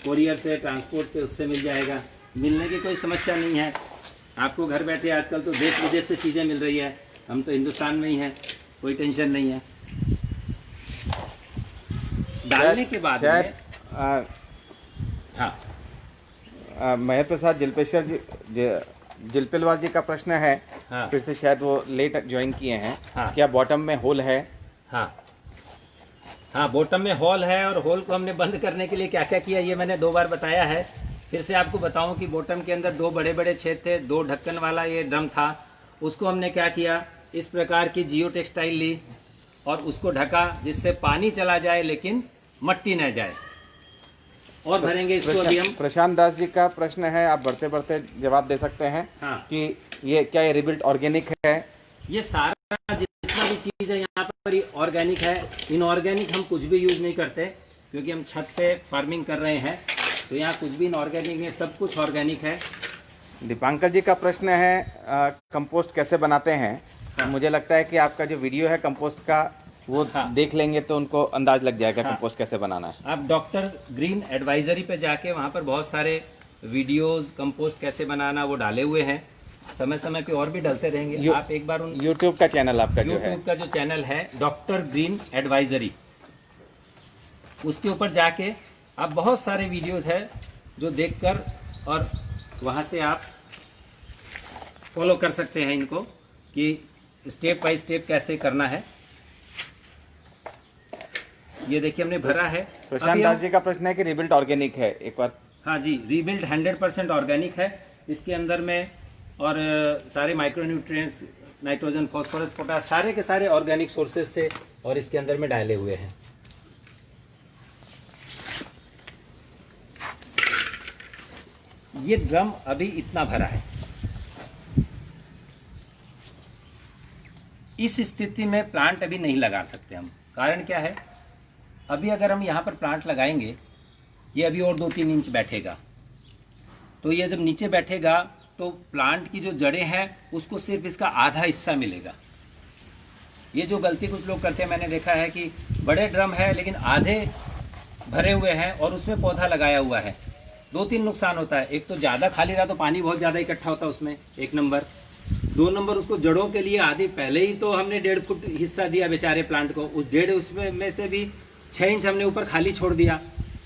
कोरियर से, ट्रांसपोर्ट से, उससे मिल जाएगा। मिलने की कोई समस्या नहीं है। आपको घर बैठे आजकल तो देश विदेश से चीज़ें मिल रही है, हम तो हिंदुस्तान में ही हैं, कोई टेंशन नहीं है। डालने के बाद शायद में हाँ महेर प्रसाद जिलपेलवार जी का प्रश्न है। हाँ। फिर से शायद वो लेट ज्वाइन किए हैं। हाँ। क्या बॉटम में होल है? हाँ हाँ, बॉटम में होल है, और होल को हमने बंद करने के लिए क्या क्या किया ये मैंने 2 बार बताया है। फिर से आपको बताऊं कि बॉटम के अंदर 2 बड़े बड़े छेद थे, 2 ढक्कन वाला ये ड्रम था। उसको हमने क्या किया, इस प्रकार की जियो टेक्सटाइल ली और उसको ढका, जिससे पानी चला जाए लेकिन मट्टी न जाए। और भरेंगे इसको अभी हम। प्रशांत दास जी का प्रश्न है, आप बढ़ते बढ़ते जवाब दे सकते हैं। हाँ। कि ये क्या ये रिबिल्ट ऑर्गेनिक है? ये सारा जितना भी चीज़ है यहाँ पर ऑर्गेनिक है। इनऑर्गेनिक हम कुछ भी यूज नहीं करते, क्योंकि हम छत पे फार्मिंग कर रहे हैं, तो यहाँ कुछ भी इनऑर्गेनिक है, सब कुछ ऑर्गेनिक है। दीपांकर जी का प्रश्न है, कंपोस्ट कैसे बनाते हैं? हाँ। मुझे लगता है कि आपका जो वीडियो है कंपोस्ट का वो हाँ। देख लेंगे तो उनको अंदाज लग जाएगा हाँ। कंपोस्ट कैसे बनाना है। आप डॉक्टर ग्रीन एडवाइजरी पे जाके वहाँ पर बहुत सारे वीडियोस कंपोस्ट कैसे बनाना वो डाले हुए हैं, समय समय पे और भी डलते रहेंगे। आप एक बार उन यूट्यूब का चैनल आपका जो है, यूट्यूब का जो चैनल है डॉक्टर ग्रीन एडवाइजरी, उसके ऊपर जाके आप बहुत सारे वीडियोस है जो देखकर और वहाँ से आप फॉलो कर सकते हैं इनको, कि स्टेप बाय स्टेप कैसे करना है। ये देखिए हमने भरा है। प्रशांत दास जी का प्रश्न है कि रिबिल्ट ऑर्गेनिक है, एक बार। हाँ जी, रीबिल्ड 100% ऑर्गेनिक है। इसके अंदर में और सारे माइक्रोन्यूट्रिएंट्स, नाइट्रोजन, फास्फोरस, पोटास, सारे के सारे ऑर्गेनिक सोर्सेज से और इसके अंदर में डाले हुए हैं। ये ड्रम अभी इतना भरा है। इस स्थिति में प्लांट अभी नहीं लगा सकते हम। कारण क्या है, अभी अगर हम यहाँ पर प्लांट लगाएंगे, ये अभी और 2-3 इंच बैठेगा, तो ये जब नीचे बैठेगा तो प्लांट की जो जड़ें हैं उसको सिर्फ इसका आधा हिस्सा मिलेगा। ये जो गलती कुछ लोग करते हैं, मैंने देखा है कि बड़े ड्रम है लेकिन आधे भरे हुए हैं और उसमें पौधा लगाया हुआ है। 2-3 नुकसान होता है। एक तो ज़्यादा खाली रहा तो पानी बहुत ज़्यादा इकट्ठा होता है उसमें, 1 नंबर। 2 नंबर, उसको जड़ों के लिए आधी पहले ही तो हमने 1.5 फुट हिस्सा दिया बेचारे प्लांट को, उस 1.5 उसमें में से भी 6 इंच हमने ऊपर खाली छोड़ दिया,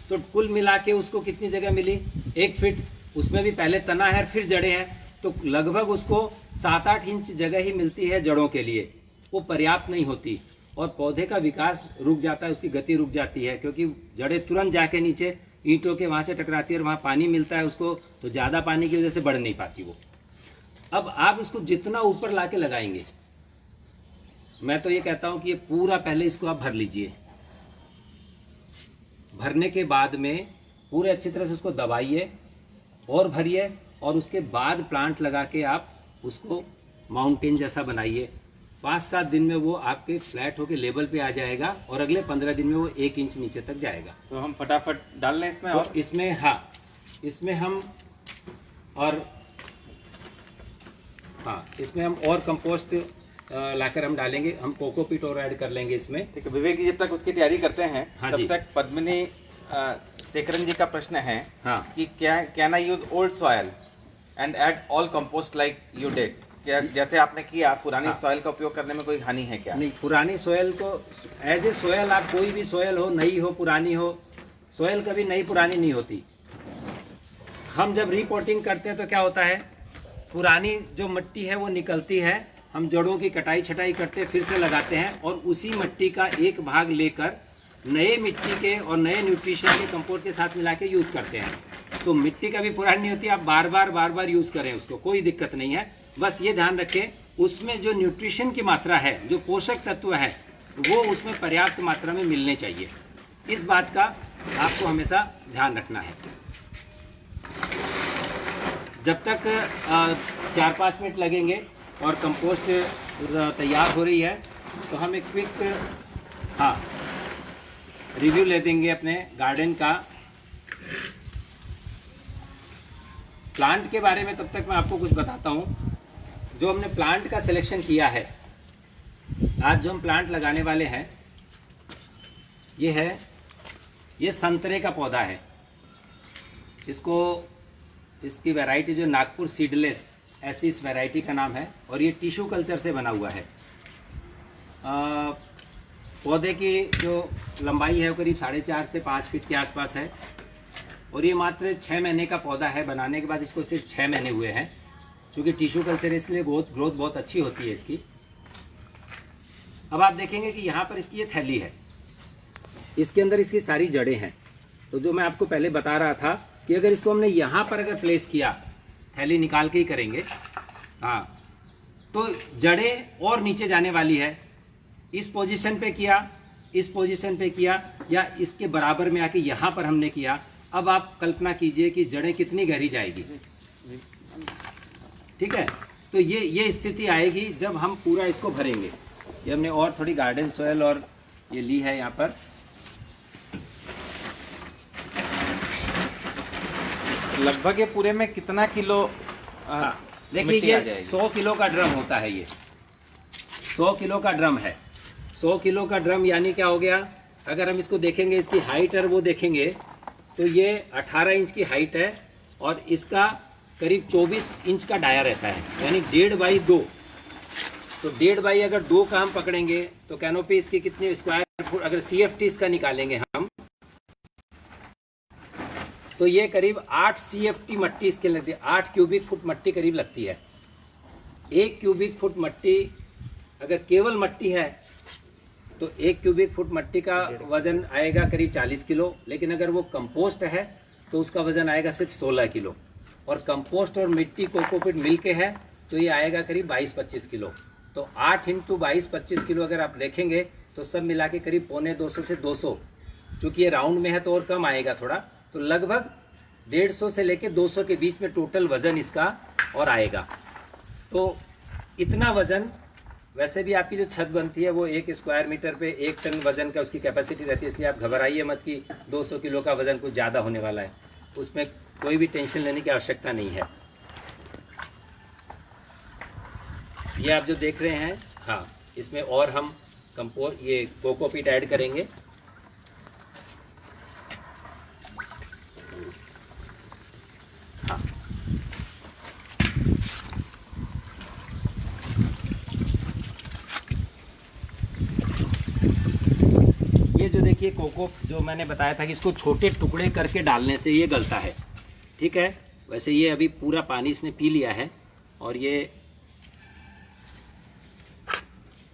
तो कुल मिला के उसको कितनी जगह मिली, 1 फीट। उसमें भी पहले तना है फिर जड़ें हैं, तो लगभग उसको 7-8 इंच जगह ही मिलती है जड़ों के लिए। वो पर्याप्त नहीं होती और पौधे का विकास रुक जाता है, उसकी गति रुक जाती है, क्योंकि जड़ें तुरंत जाके नीचे ईंटों के वहाँ से टकराती है और वहाँ पानी मिलता है उसको, तो ज़्यादा पानी की वजह से बढ़ नहीं पाती वो। अब आप इसको जितना ऊपर ला के लगाएंगे, मैं तो ये कहता हूँ कि ये पूरा पहले इसको आप भर लीजिए। भरने के बाद में पूरे अच्छी तरह से उसको दबाइए और भरिए, और उसके बाद प्लांट लगा के आप उसको माउंटेन जैसा बनाइए। 5-7 दिन में वो आपके फ्लैट होके लेवल पे आ जाएगा और अगले 15 दिन में वो 1 इंच नीचे तक जाएगा। तो हम फटाफट डाल लें इसमें। तो और इसमें हाँ, इसमें हम और कंपोस्ट लाकर हम डालेंगे। हम कोकोपीट और ऐड कर लेंगे इसमें। ठीक है, विवेक जी जब तक उसकी तैयारी करते हैं, हाँ तब जी। तक पद्मिनी शेखरन जी का प्रश्न है हाँ। कि can I use old soil and add all compost like you did? क्या जैसे आपने किया, पुरानी हाँ। सॉयल का उपयोग करने में कोई हानि है क्या? नहीं, पुरानी सोयल को एज ए सोयल, आप कोई भी सोयल हो, नई हो पुरानी हो, सोयल कभी नई पुरानी नहीं होती। हम जब रिपोर्टिंग करते हैं तो क्या होता है, पुरानी जो मिट्टी है वो निकलती है, हम जड़ों की कटाई छटाई करते फिर से लगाते हैं, और उसी मिट्टी का एक भाग लेकर नए मिट्टी के और नए न्यूट्रिशन के कंपोस्ट के साथ मिला के यूज़ करते हैं। तो मिट्टी कभी पुरानी नहीं होती, आप बार बार यूज़ करें उसको, कोई दिक्कत नहीं है। बस ये ध्यान रखें उसमें जो न्यूट्रिशन की मात्रा है, जो पोषक तत्व है, वो उसमें पर्याप्त मात्रा में मिलने चाहिए। इस बात का आपको हमेशा ध्यान रखना है। जब तक 4-5 मिनट लगेंगे और कंपोस्ट तैयार हो रही है, तो हम एक क्विक रिव्यू ले देंगे अपने गार्डन का, प्लांट के बारे में। तब तक मैं आपको कुछ बताता हूँ। जो हमने प्लांट का सिलेक्शन किया है, आज जो हम प्लांट लगाने वाले हैं, ये संतरे का पौधा है। इसको इसकी वैरायटी जो नागपुर सीडलेस, ऐसी इस वैरायटी का नाम है, और ये टिश्यू कल्चर से बना हुआ है। पौधे की जो लंबाई है वो करीब 4.5 से 5 फीट के आसपास है, और ये मात्र 6 महीने का पौधा है। बनाने के बाद इसको सिर्फ 6 महीने हुए हैं, क्योंकि टिश्यू कल्चर इसलिए ग्रोथ बहुत अच्छी होती है इसकी। अब आप देखेंगे कि यहाँ पर इसकी ये थैली है, इसके अंदर इसकी सारी जड़ें हैं। तो जो मैं आपको पहले बता रहा था कि अगर इसको हमने यहाँ पर अगर प्लेस किया, थैली निकाल के ही करेंगे, हाँ, तो जड़ें और नीचे जाने वाली है। इस पोजीशन पे किया, इस पोजीशन पे किया, या इसके बराबर में आके यहाँ पर हमने किया। अब आप कल्पना कीजिए कि जड़ें कितनी गहरी जाएगी। ठीक है, तो ये स्थिति आएगी जब हम पूरा इसको भरेंगे। ये हमने और थोड़ी गार्डन सॉइल और ये ली है यहाँ पर। लगभग ये पूरे में कितना किलो देखिए, ये 100 किलो का ड्रम होता है। ये 100 किलो का ड्रम है। 100 किलो का ड्रम यानी क्या हो गया, अगर हम इसको देखेंगे, इसकी हाइट और वो देखेंगे, तो ये 18 इंच की हाइट है, और इसका करीब 24 इंच का डाया रहता है, यानी 1.5 बाई 2। तो 1.5 बाई अगर 2 का हम पकड़ेंगे तो कैनोपी इसकी कितनी स्क्वायर फुट, अगर CFT इसका निकालेंगे हम, तो ये करीब 8 CFT मट्टी इसके लगती है। 8 क्यूबिक फुट मट्टी करीब लगती है। 1 क्यूबिक फुट मट्टी अगर केवल मट्टी है तो 1 क्यूबिक फुट मट्टी का वजन आएगा करीब 40 किलो, लेकिन अगर वो कंपोस्ट है तो उसका वजन आएगा सिर्फ 16 किलो। और कंपोस्ट और मिट्टी कोकोपीट मिलके है तो ये आएगा करीब 22-25 किलो। तो 8 इंटू 22-25 किलो अगर आप देखेंगे तो सब मिला के करीब 250 से 200, चूँकि ये राउंड में है तो और कम आएगा थोड़ा, तो लगभग 150 से लेके 200 के बीच में टोटल वज़न इसका और आएगा। तो इतना वज़न, वैसे भी आपकी जो छत बनती है वो 1 स्क्वायर मीटर पे 1 टन वज़न का उसकी कैपेसिटी रहती है, इसलिए आप घबराइए मत कि 200 किलो का वज़न कुछ ज़्यादा होने वाला है। उसमें कोई भी टेंशन लेने की आवश्यकता नहीं है। ये आप जो देख रहे हैं, हाँ, इसमें और हम ये कोकोपीट ऐड करेंगे। हाँ, ये जो देखिए कोको, जो मैंने बताया था कि इसको छोटे टुकड़े करके डालने से ये गलता है। ठीक है, वैसे ये अभी पूरा पानी इसने पी लिया है, और ये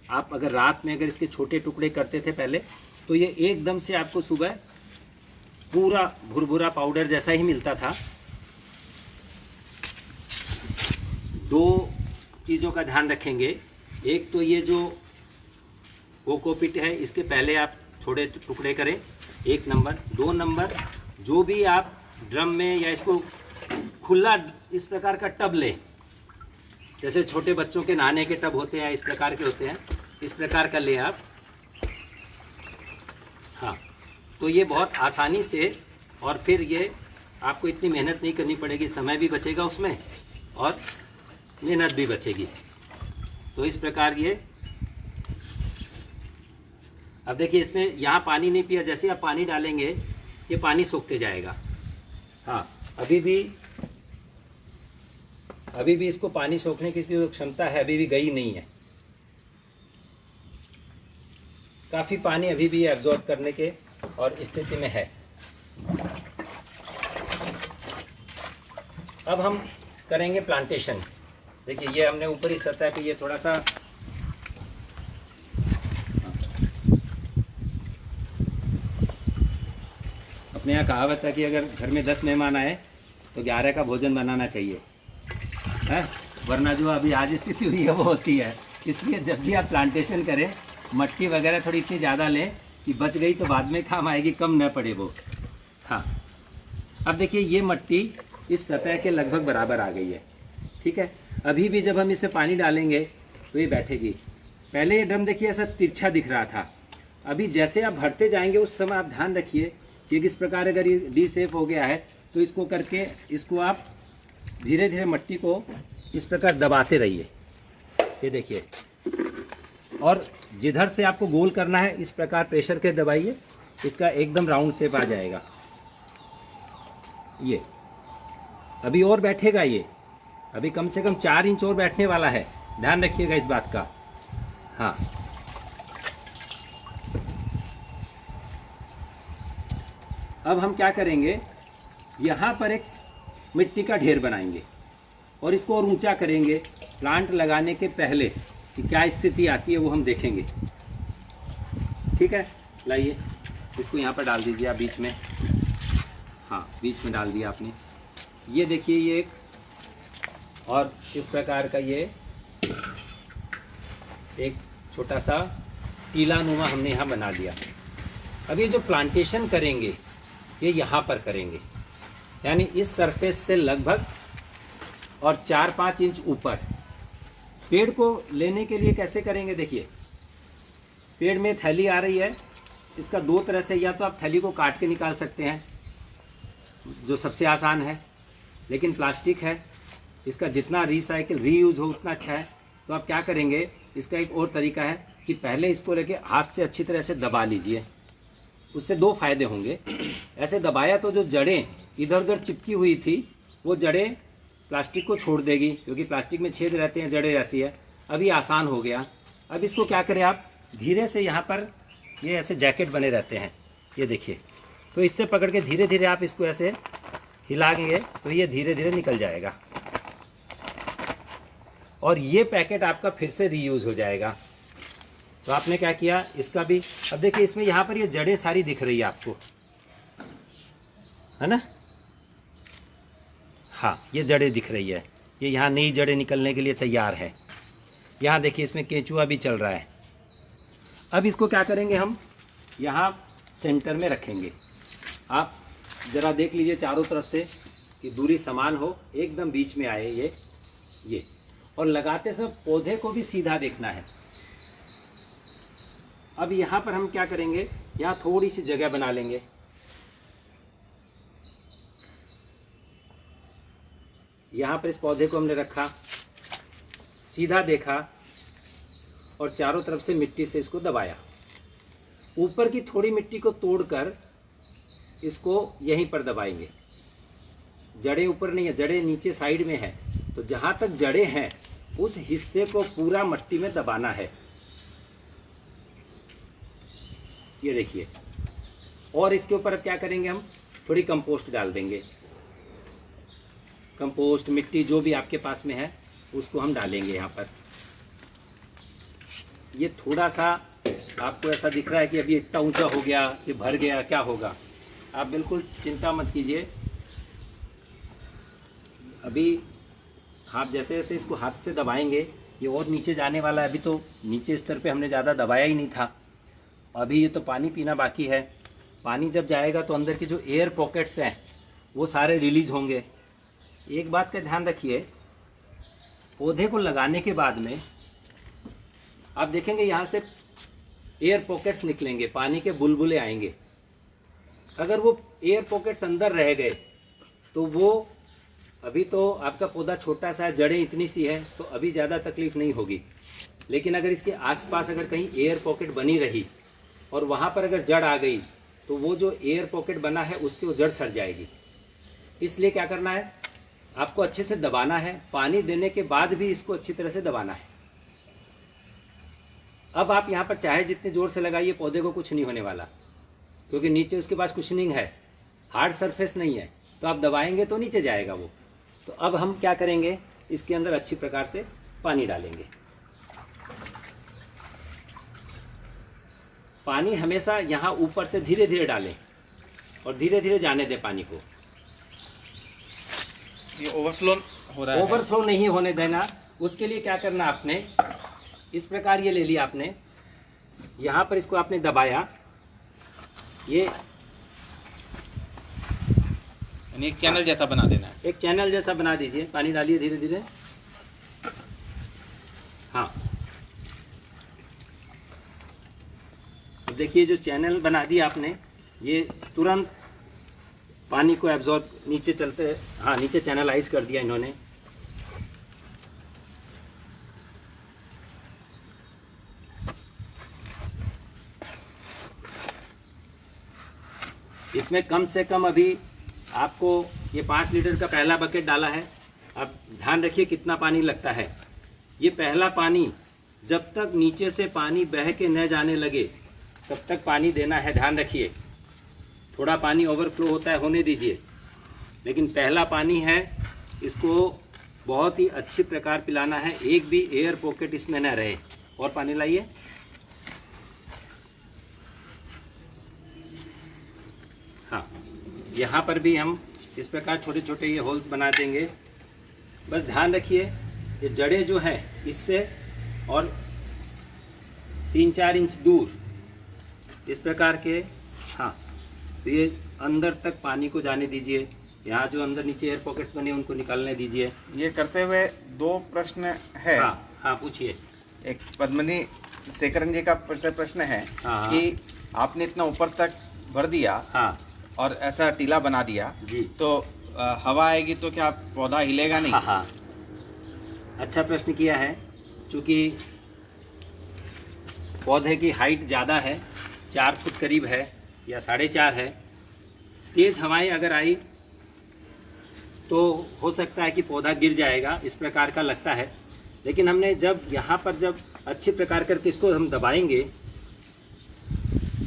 आप अगर रात में अगर इसके छोटे टुकड़े करते थे पहले, तो ये एकदम से आपको सुबह पूरा भुरभुरा पाउडर जैसा ही मिलता था। 2 चीज़ों का ध्यान रखेंगे। एक तो ये जो कोकोपीट है, इसके पहले आप थोड़े टुकड़े करें, 1 नंबर। 2 नंबर, जो भी आप ड्रम में या इसको खुला इस प्रकार का टब लें, जैसे छोटे बच्चों के नहाने के टब होते हैं, इस प्रकार के होते हैं, इस प्रकार का लें आप। हाँ, तो ये बहुत आसानी से, और फिर ये आपको इतनी मेहनत नहीं करनी पड़ेगी, समय भी बचेगा उसमें और मेहनत भी बचेगी। तो इस प्रकार ये, अब देखिए इसमें यहाँ पानी नहीं पिया, जैसे आप पानी डालेंगे ये पानी सूखते जाएगा। हाँ, अभी भी इसको पानी सोखने की इसकी जो क्षमता है अभी भी गई नहीं है। काफ़ी पानी अभी भी एब्जॉर्ब करने के और स्थिति में है। अब हम करेंगे प्लांटेशन। देखिए ये हमने ऊपरी सतह पे ये थोड़ा सा अपने यहाँ कहावत है कि अगर घर में 10 मेहमान आए तो 11 का भोजन बनाना चाहिए, है, वरना जो अभी आज स्थिति हुई है वो होती है। इसलिए जब भी आप प्लांटेशन करें, मट्टी वगैरह थोड़ी इतनी ज़्यादा लें कि बच गई तो बाद में काम आएगी, कम न पड़े वो। हाँ, अब देखिए ये मट्टी इस सतह के लगभग बराबर आ गई है। ठीक है, अभी भी जब हम इसमें पानी डालेंगे तो ये बैठेगी। पहले ये ड्रम देखिए ऐसा तिरछा दिख रहा था, अभी जैसे आप भरते जाएंगे उस समय आप ध्यान रखिए कि किस प्रकार अगर ये डी सेफ हो गया है तो इसको करके इसको आप धीरे धीरे मट्टी को इस प्रकार दबाते रहिए। ये देखिए, और जिधर से आपको गोल करना है इस प्रकार प्रेशर के दबाइए, इसका एकदम राउंड शेप आ जाएगा। ये अभी और बैठेगा ये, अभी कम से कम 4 इंच और बैठने वाला है, ध्यान रखिएगा इस बात का। हाँ, अब हम क्या करेंगे, यहाँ पर एक मिट्टी का ढेर बनाएंगे और इसको और ऊंचा करेंगे। प्लांट लगाने के पहले कि क्या स्थिति आती है वो हम देखेंगे। ठीक है, लाइए इसको यहाँ पर डाल दीजिए आप बीच में। हाँ, बीच में डाल दिया आपने। ये देखिए, ये एक और इस प्रकार का ये एक छोटा सा टीला नुमा हमने यहाँ बना दिया। अब ये जो प्लांटेशन करेंगे ये यहाँ पर करेंगे, यानी इस सरफेस से लगभग और 4-5 इंच ऊपर। पेड़ को लेने के लिए कैसे करेंगे, देखिए पेड़ में थैली आ रही है, इसका 2 तरह से, या तो आप थैली को काट के निकाल सकते हैं जो सबसे आसान है, लेकिन प्लास्टिक है, इसका जितना रीसाइकिल रीयूज हो उतना अच्छा है। तो आप क्या करेंगे, इसका एक और तरीका है कि पहले इसको लेके हाथ से अच्छी तरह से दबा लीजिए। उससे 2 फायदे होंगे। ऐसे दबाया तो जो जड़ें इधर उधर चिपकी हुई थी वो जड़ें प्लास्टिक को छोड़ देगी, क्योंकि प्लास्टिक में छेद रहते हैं, जड़ें रहती है। अभी आसान हो गया। अब इसको क्या करें, आप धीरे से यहाँ पर ये ऐसे जैकेट बने रहते हैं, ये देखिए, तो इससे पकड़ के धीरे धीरे आप इसको ऐसे हिलाएंगे तो ये धीरे धीरे निकल जाएगा और ये पैकेट आपका फिर से रीयूज हो जाएगा। तो आपने क्या किया, इसका भी, अब देखिए इसमें यहाँ पर ये जड़ें सारी दिख रही है आपको, है ना। हाँ, ये जड़ें दिख रही है, ये यहाँ नई जड़ें निकलने के लिए तैयार है। यहाँ देखिए इसमें केंचुआ भी चल रहा है। अब इसको क्या करेंगे, हम यहाँ सेंटर में रखेंगे। आप ज़रा देख लीजिए चारों तरफ से कि दूरी समान हो, एकदम बीच में आए ये। और लगाते समय पौधे को भी सीधा देखना है। अब यहाँ पर हम क्या करेंगे, यहाँ थोड़ी सी जगह बना लेंगे। यहाँ पर इस पौधे को हमने रखा, सीधा देखा और चारों तरफ से मिट्टी से इसको दबाया। ऊपर की थोड़ी मिट्टी को तोड़कर इसको यहीं पर दबाएंगे। जड़ें ऊपर नहीं है, जड़ें नीचे साइड में है, तो जहाँ तक जड़ें हैं उस हिस्से को पूरा मिट्टी में दबाना है। ये देखिए, और इसके ऊपर अब क्या करेंगे, हम थोड़ी कंपोस्ट डाल देंगे। कंपोस्ट, मिट्टी जो भी आपके पास में है उसको हम डालेंगे यहाँ पर। ये थोड़ा सा आपको ऐसा दिख रहा है कि अभी इतना ऊंचा हो गया, ये भर गया, क्या होगा, आप बिल्कुल चिंता मत कीजिए। अभी आप जैसे जैसे इसको हाथ से दबाएंगे ये और नीचे जाने वाला है। अभी तो नीचे स्तर पे हमने ज़्यादा दबाया ही नहीं था, अभी ये तो पानी पीना बाकी है। पानी जब जाएगा तो अंदर के जो एयर पॉकेट्स हैं वो सारे रिलीज होंगे। एक बात का ध्यान रखिए, पौधे को लगाने के बाद में आप देखेंगे यहाँ से एयर पॉकेट्स निकलेंगे, पानी के बुलबुले आएंगे। अगर वो एयर पॉकेट्स अंदर रह गए तो वो, अभी तो आपका पौधा छोटा सा है, जड़ें इतनी सी है, तो अभी ज़्यादा तकलीफ नहीं होगी। लेकिन अगर इसके आसपास अगर कहीं एयर पॉकेट बनी रही और वहाँ पर अगर जड़ आ गई तो वो जो एयर पॉकेट बना है उससे वो जड़ सड़ जाएगी। इसलिए क्या करना है, आपको अच्छे से दबाना है, पानी देने के बाद भी इसको अच्छी तरह से दबाना है। अब आप यहाँ पर चाहे जितने जोर से लगाइए, पौधे को कुछ नहीं होने वाला, क्योंकि नीचे उसके पास कुशनिंग है, हार्ड सरफेस नहीं है, तो आप दबाएंगे तो नीचे जाएगा वो। तो अब हम क्या करेंगे, इसके अंदर अच्छी प्रकार से पानी डालेंगे। पानी हमेशा यहाँ ऊपर से धीरे धीरे डालें और धीरे धीरे जाने दें पानी को। ये ओवरफ्लो हो रहा है, ओवरफ्लो नहीं होने देना। उसके लिए क्या करना, आपने इस प्रकार ये ले लिया, आपने यहाँ पर इसको आपने दबाया, ये यानी एक चैनल जैसा बना देना है। एक चैनल जैसा बना दीजिए। पानी डालिए धीरे धीरे। हाँ, तो देखिए जो चैनल बना दिया आपने, ये तुरंत पानी को एब्जॉर्ब नीचे चलते, हाँ नीचे चैनलाइज कर दिया इन्होंने। इसमें कम से कम अभी आपको ये 5 लीटर का पहला बकेट डाला है। अब ध्यान रखिए कितना पानी लगता है। ये पहला पानी जब तक नीचे से पानी बह के न जाने लगे तब तक पानी देना है, ध्यान रखिए। थोड़ा पानी ओवरफ्लो होता है, होने दीजिए, लेकिन पहला पानी है, इसको बहुत ही अच्छी प्रकार पिलाना है, एक भी एयर पॉकेट इसमें न रहे। और पानी लाइए। हाँ, यहाँ पर भी हम इस प्रकार छोटे छोटे ये होल्स बना देंगे। बस ध्यान रखिए ये जड़ें जो है इससे और 3-4 इंच दूर इस प्रकार के, हाँ, तो ये अंदर तक पानी को जाने दीजिए। यहाँ जो अंदर नीचे एयर पॉकेट्स बने उनको निकालने दीजिए। ये करते हुए 2 प्रश्न है। हाँ हाँ, पूछिए। एक पद्मनी शेखरन जी का प्रश्न है हाँ, कि आपने इतना ऊपर तक भर दिया, हाँ, और ऐसा टीला बना दिया जी, तो हवा आएगी तो क्या पौधा हिलेगा नहीं? हाँ हाँ, अच्छा प्रश्न किया है। चूँकि पौधे की हाइट ज़्यादा है, 4 फुट करीब है या 4.5 है। तेज़ हवाएं अगर आई तो हो सकता है कि पौधा गिर जाएगा, इस प्रकार का लगता है। लेकिन हमने जब यहाँ पर जब अच्छे प्रकार करके इसको हम दबाएंगे,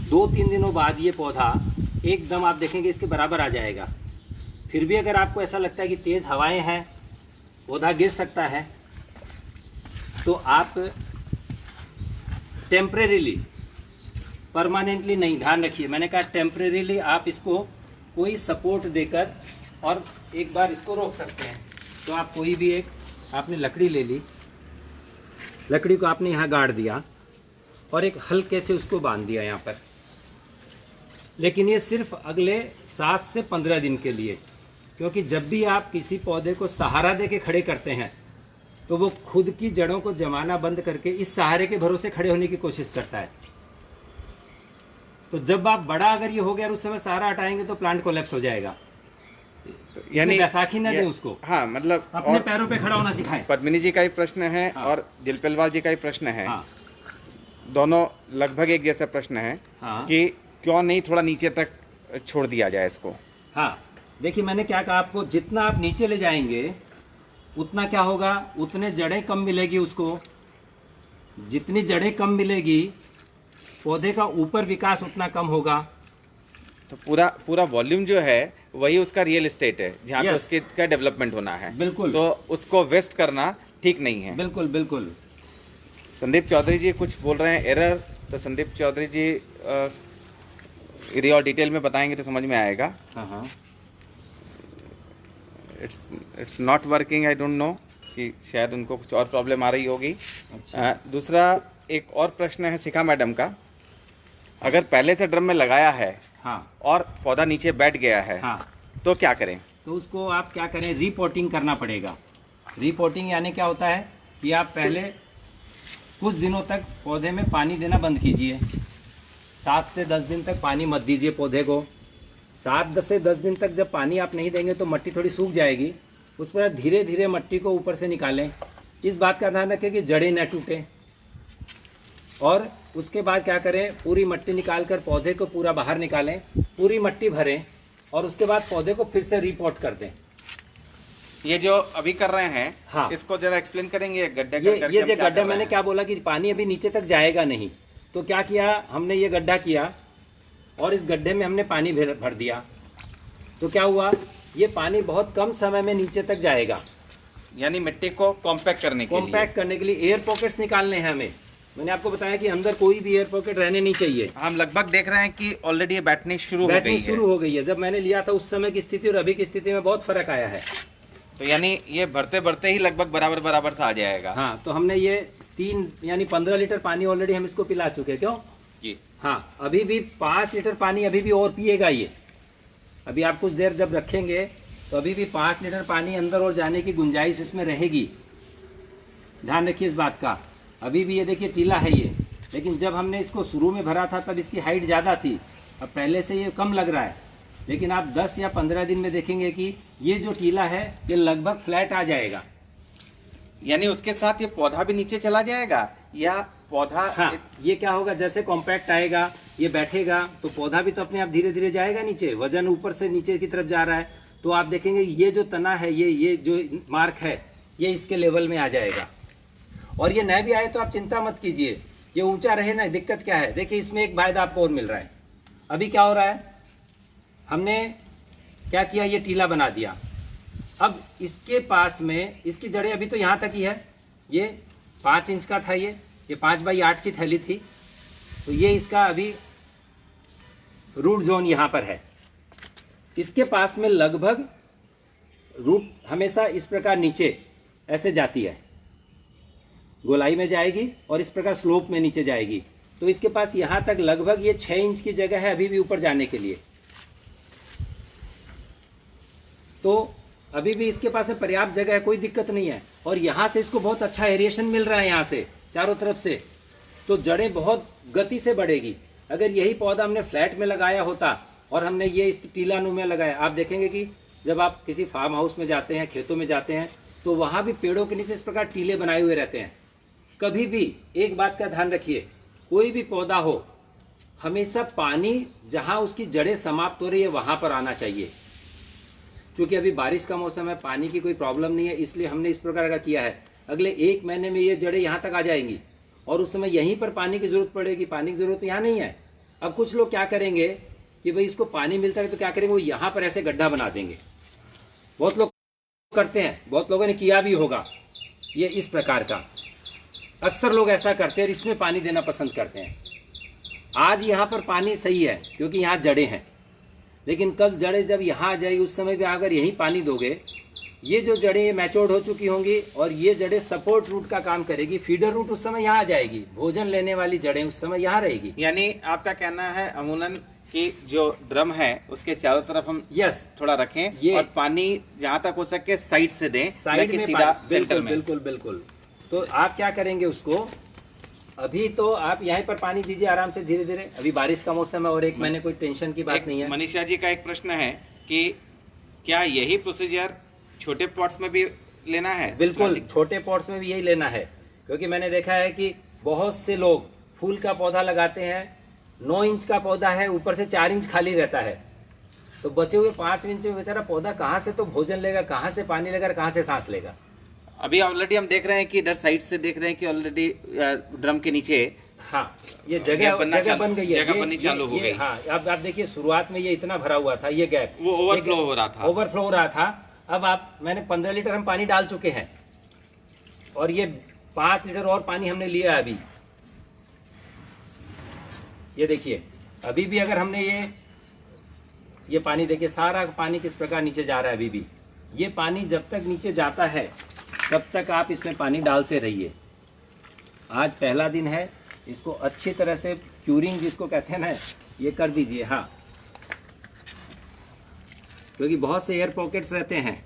2-3 दिनों बाद ये पौधा एकदम आप देखेंगे इसके बराबर आ जाएगा। फिर भी अगर आपको ऐसा लगता है कि तेज़ हवाएं हैं, पौधा गिर सकता है, तो आप टेम्परेरीली, परमानेंटली नहीं, ध्यान रखिए, मैंने कहा टेम्परेरीली आप इसको कोई सपोर्ट देकर और एक बार इसको रोक सकते हैं। तो आप कोई भी एक, आपने लकड़ी ले ली, लकड़ी को आपने यहाँ गाड़ दिया और एक हल्के से उसको बांध दिया यहाँ पर। लेकिन ये सिर्फ अगले 7 से 15 दिन के लिए, क्योंकि जब भी आप किसी पौधे को सहारा दे के खड़े करते हैं तो वो खुद की जड़ों को जमाना बंद करके इस सहारे के भरोसे खड़े होने की कोशिश करता है। तो जब आप बड़ा अगर ये हो गया और उस समय सहारा हटाएंगे तो प्लांट कोलैप्स हो जाएगा। तो यानी बैसाखी न दें उसको, हाँ, मतलब अपने पैरों पे खड़ा होना सिखाएं। पद्मिनी जी का ही प्रश्न है, हाँ, और दिलपेलवाल जी का ही प्रश्न है। हाँ, दोनों लगभग एक जैसा प्रश्न है, हाँ, कि क्यों नहीं थोड़ा नीचे तक छोड़ दिया जाए इसको? हाँ, देखिए मैंने क्या कहा आपको, जितना आप नीचे ले जाएंगे उतना क्या होगा, उतने जड़ें कम मिलेगी उसको। जितनी जड़ें कम मिलेगी पौधे का ऊपर विकास उतना कम होगा। तो पूरा वॉल्यूम जो है वही उसका रियल एस्टेट है, जहाँ पे Yes. उसके का डेवलपमेंट होना है। बिल्कुल। तो उसको वेस्ट करना ठीक नहीं है। बिल्कुल बिल्कुल। संदीप चौधरी जी कुछ बोल रहे हैं एरर, तो संदीप चौधरी जी यदि और डिटेल में बताएंगे तो समझ में आएगा। हाँ हाँ, it's not working, I don't know, कि शायद उनको कुछ और प्रॉब्लम आ रही होगी। अच्छा। दूसरा एक और प्रश्न है शिखा मैडम का, अगर पहले से ड्रम में लगाया है हाँ, और पौधा नीचे बैठ गया है, हाँ, तो क्या करें? तो उसको आप क्या करें, रिपोर्टिंग करना पड़ेगा। रिपोर्टिंग यानी क्या होता है कि आप पहले कुछ दिनों तक पौधे में पानी देना बंद कीजिए। 7 से 10 दिन तक पानी मत दीजिए पौधे को। 7 से 10 दिन तक जब पानी आप नहीं देंगे तो मिट्टी थोड़ी सूख जाएगी। उस पर धीरे धीरे मिट्टी को ऊपर से निकालें। इस बात का ध्यान रखें कि जड़ें न टूटें। और उसके बाद क्या करें, पूरी मिट्टी निकाल कर पौधे को पूरा बाहर निकालें, पूरी मिट्टी भरें और उसके बाद पौधे को फिर से रिपोर्ट कर दें। ये जो अभी कर रहे हैं, हाँ, इसको जरा एक्सप्लेन करेंगे गड्ढे ये जो गड्ढा मैंने क्या बोला कि पानी अभी नीचे तक जाएगा नहीं, तो क्या किया हमने, ये गड्ढा किया और इस गड्ढे में हमने पानी भर दिया। तो क्या हुआ, ये पानी बहुत कम समय में नीचे तक जाएगा। यानी मिट्टी को कॉम्पैक्ट करने के लिए। कॉम्पैक्ट करने के लिए एयर पॉकेट्स निकालने हैं हमें। मैंने आपको बताया कि अंदर कोई भी एयर पॉकेट रहने नहीं चाहिए। हम लगभग देख रहे हैं कि ऑलरेडी ये बैठनी शुरू हो गई है। जब मैंने लिया था उस समय की स्थिति और अभी की स्थिति में बहुत फर्क आया है। तो यानी ये भरते भरते ही लगभग बराबर सा आ जाएगा। हाँ, तो हमने ये 3 यानी 15 लीटर पानी ऑलरेडी हम इसको पिला चुके हैं। क्यों जी? हाँ, अभी भी 5 लीटर पानी अभी भी और पिएगा ये। अभी आप कुछ देर जब रखेंगे तो अभी भी 5 लीटर पानी अंदर और जाने की गुंजाइश इसमें रहेगी। ध्यान रखिए इस बात का। अभी भी ये देखिए टीला है ये, लेकिन जब हमने इसको शुरू में भरा था तब इसकी हाइट ज़्यादा थी, अब पहले से ये कम लग रहा है। लेकिन आप 10 या 15 दिन में देखेंगे कि ये जो टीला है ये लगभग फ्लैट आ जाएगा। यानी उसके साथ ये पौधा भी नीचे चला जाएगा, या पौधा हाँ, ये क्या होगा, जैसे कॉम्पैक्ट आएगा, ये बैठेगा तो पौधा भी तो अपने आप धीरे धीरे जाएगा नीचे। वजन ऊपर से नीचे की तरफ जा रहा है तो आप देखेंगे ये जो तना है, ये जो मार्क है, ये इसके लेवल में आ जाएगा। और ये न भी आए तो आप चिंता मत कीजिए, ये ऊंचा रहे ना, दिक्कत क्या है। देखिए इसमें एक फायदा आपको और मिल रहा है। अभी क्या हो रहा है, हमने क्या किया, ये टीला बना दिया। अब इसके पास में इसकी जड़ें अभी तो यहाँ तक ही है, ये 5 इंच का था, ये 5 बाई 8 की थैली थी, तो ये इसका अभी रूट जोन यहाँ पर है। इसके पास में लगभग रूट हमेशा इस प्रकार नीचे ऐसे जाती है, गोलाई में जाएगी और इस प्रकार स्लोप में नीचे जाएगी। तो इसके पास यहाँ तक लगभग ये 6 इंच की जगह है अभी भी ऊपर जाने के लिए। तो अभी भी इसके पास में पर्याप्त जगह है, कोई दिक्कत नहीं है। और यहाँ से इसको बहुत अच्छा एरिएशन मिल रहा है, यहाँ से चारों तरफ से, तो जड़ें बहुत गति से बढ़ेगी। अगर यही पौधा हमने फ्लैट में लगाया होता और हमने ये इस टीलानु में लगाया, आप देखेंगे कि जब आप किसी फार्म हाउस में जाते हैं, खेतों में जाते हैं, तो वहाँ भी पेड़ों के नीचे इस प्रकार टीले बनाए हुए रहते हैं। कभी भी एक बात का ध्यान रखिए, कोई भी पौधा हो, हमेशा पानी जहाँ उसकी जड़ें समाप्त हो रही है वहाँ पर आना चाहिए। क्योंकि अभी बारिश का मौसम है, पानी की कोई प्रॉब्लम नहीं है, इसलिए हमने इस प्रकार का किया है। अगले 1 महीने में ये जड़ें यहाँ तक आ जाएंगी और उस समय यहीं पर पानी की जरूरत पड़ेगी। पानी की जरूरत यहाँ नहीं है। अब कुछ लोग क्या करेंगे कि भाई इसको पानी मिलता है तो क्या करेंगे, वो यहाँ पर ऐसे गड्ढा बना देंगे। बहुत लोग करते हैं, बहुत लोगों ने किया भी होगा ये इस प्रकार का। अक्सर लोग ऐसा करते हैं और इसमें पानी देना पसंद करते हैं। आज यहाँ पर पानी सही है क्योंकि यहाँ जड़ें हैं, लेकिन कल जड़ें जब यहाँ आ जाएगी उस समय भी अगर यहीं पानी दोगे, ये जो जड़ें मैच्योर्ड हो चुकी होंगी और ये जड़ें सपोर्ट रूट का काम करेगी। फीडर रूट उस समय यहाँ आ जाएगी, भोजन लेने वाली जड़ें उस समय यहाँ रहेगी। यानी आपका कहना है अमूनन कि जो ड्रम है उसके चारों तरफ हम यस थोड़ा रखें और पानी जहाँ तक हो सके साइड से दें, साइड में सीधा सेंटर बिल्कुल में। बिल्कुल बिल्कुल। तो आप क्या करेंगे, उसको अभी तो आप यहीं पर पानी दीजिए आराम से, धीरे धीरे। अभी बारिश का मौसम है और 1 महीने कोई टेंशन की बात नहीं है। मनीषा जी का एक प्रश्न है कि क्या यही प्रोसीजर छोटे पॉट्स में भी लेना है? बिल्कुल, छोटे पॉट्स में भी यही लेना है, क्योंकि मैंने देखा है कि बहुत से लोग फूल का पौधा लगाते हैं, 9 इंच का पौधा है, ऊपर से 4 इंच खाली रहता है, तो बचे हुए 5 इंच में बेचारा पौधा कहाँ से तो भोजन लेगा, कहाँ से पानी लेगा, कहाँ से सांस लेगा। अभी ऑलरेडी हम देख रहे हैं कि इधर साइड से देख रहे हैं कि ऑलरेडी ड्रम के नीचे हाँ ये जगह बन गई है, जगह बननी चालू हो गई। हाँ अब आप देखिए, शुरुआत में ये इतना भरा हुआ था, ये गैप वो ओवरफ्लो हो रहा था। अब मैंने 15 लीटर हम पानी डाल चुके हैं और ये 5 लीटर और पानी हमने लिया है अभी। ये देखिए, अभी भी अगर हमने ये पानी देखिए, सारा पानी किस प्रकार नीचे जा रहा है। अभी भी ये पानी जब तक नीचे जाता है तब तक आप इसमें पानी डालते रहिए। आज पहला दिन है, इसको अच्छी तरह से क्यूरिंग जिसको कहते हैं ना, ये कर दीजिए। हाँ, क्योंकि बहुत से एयर पॉकेट्स रहते हैं।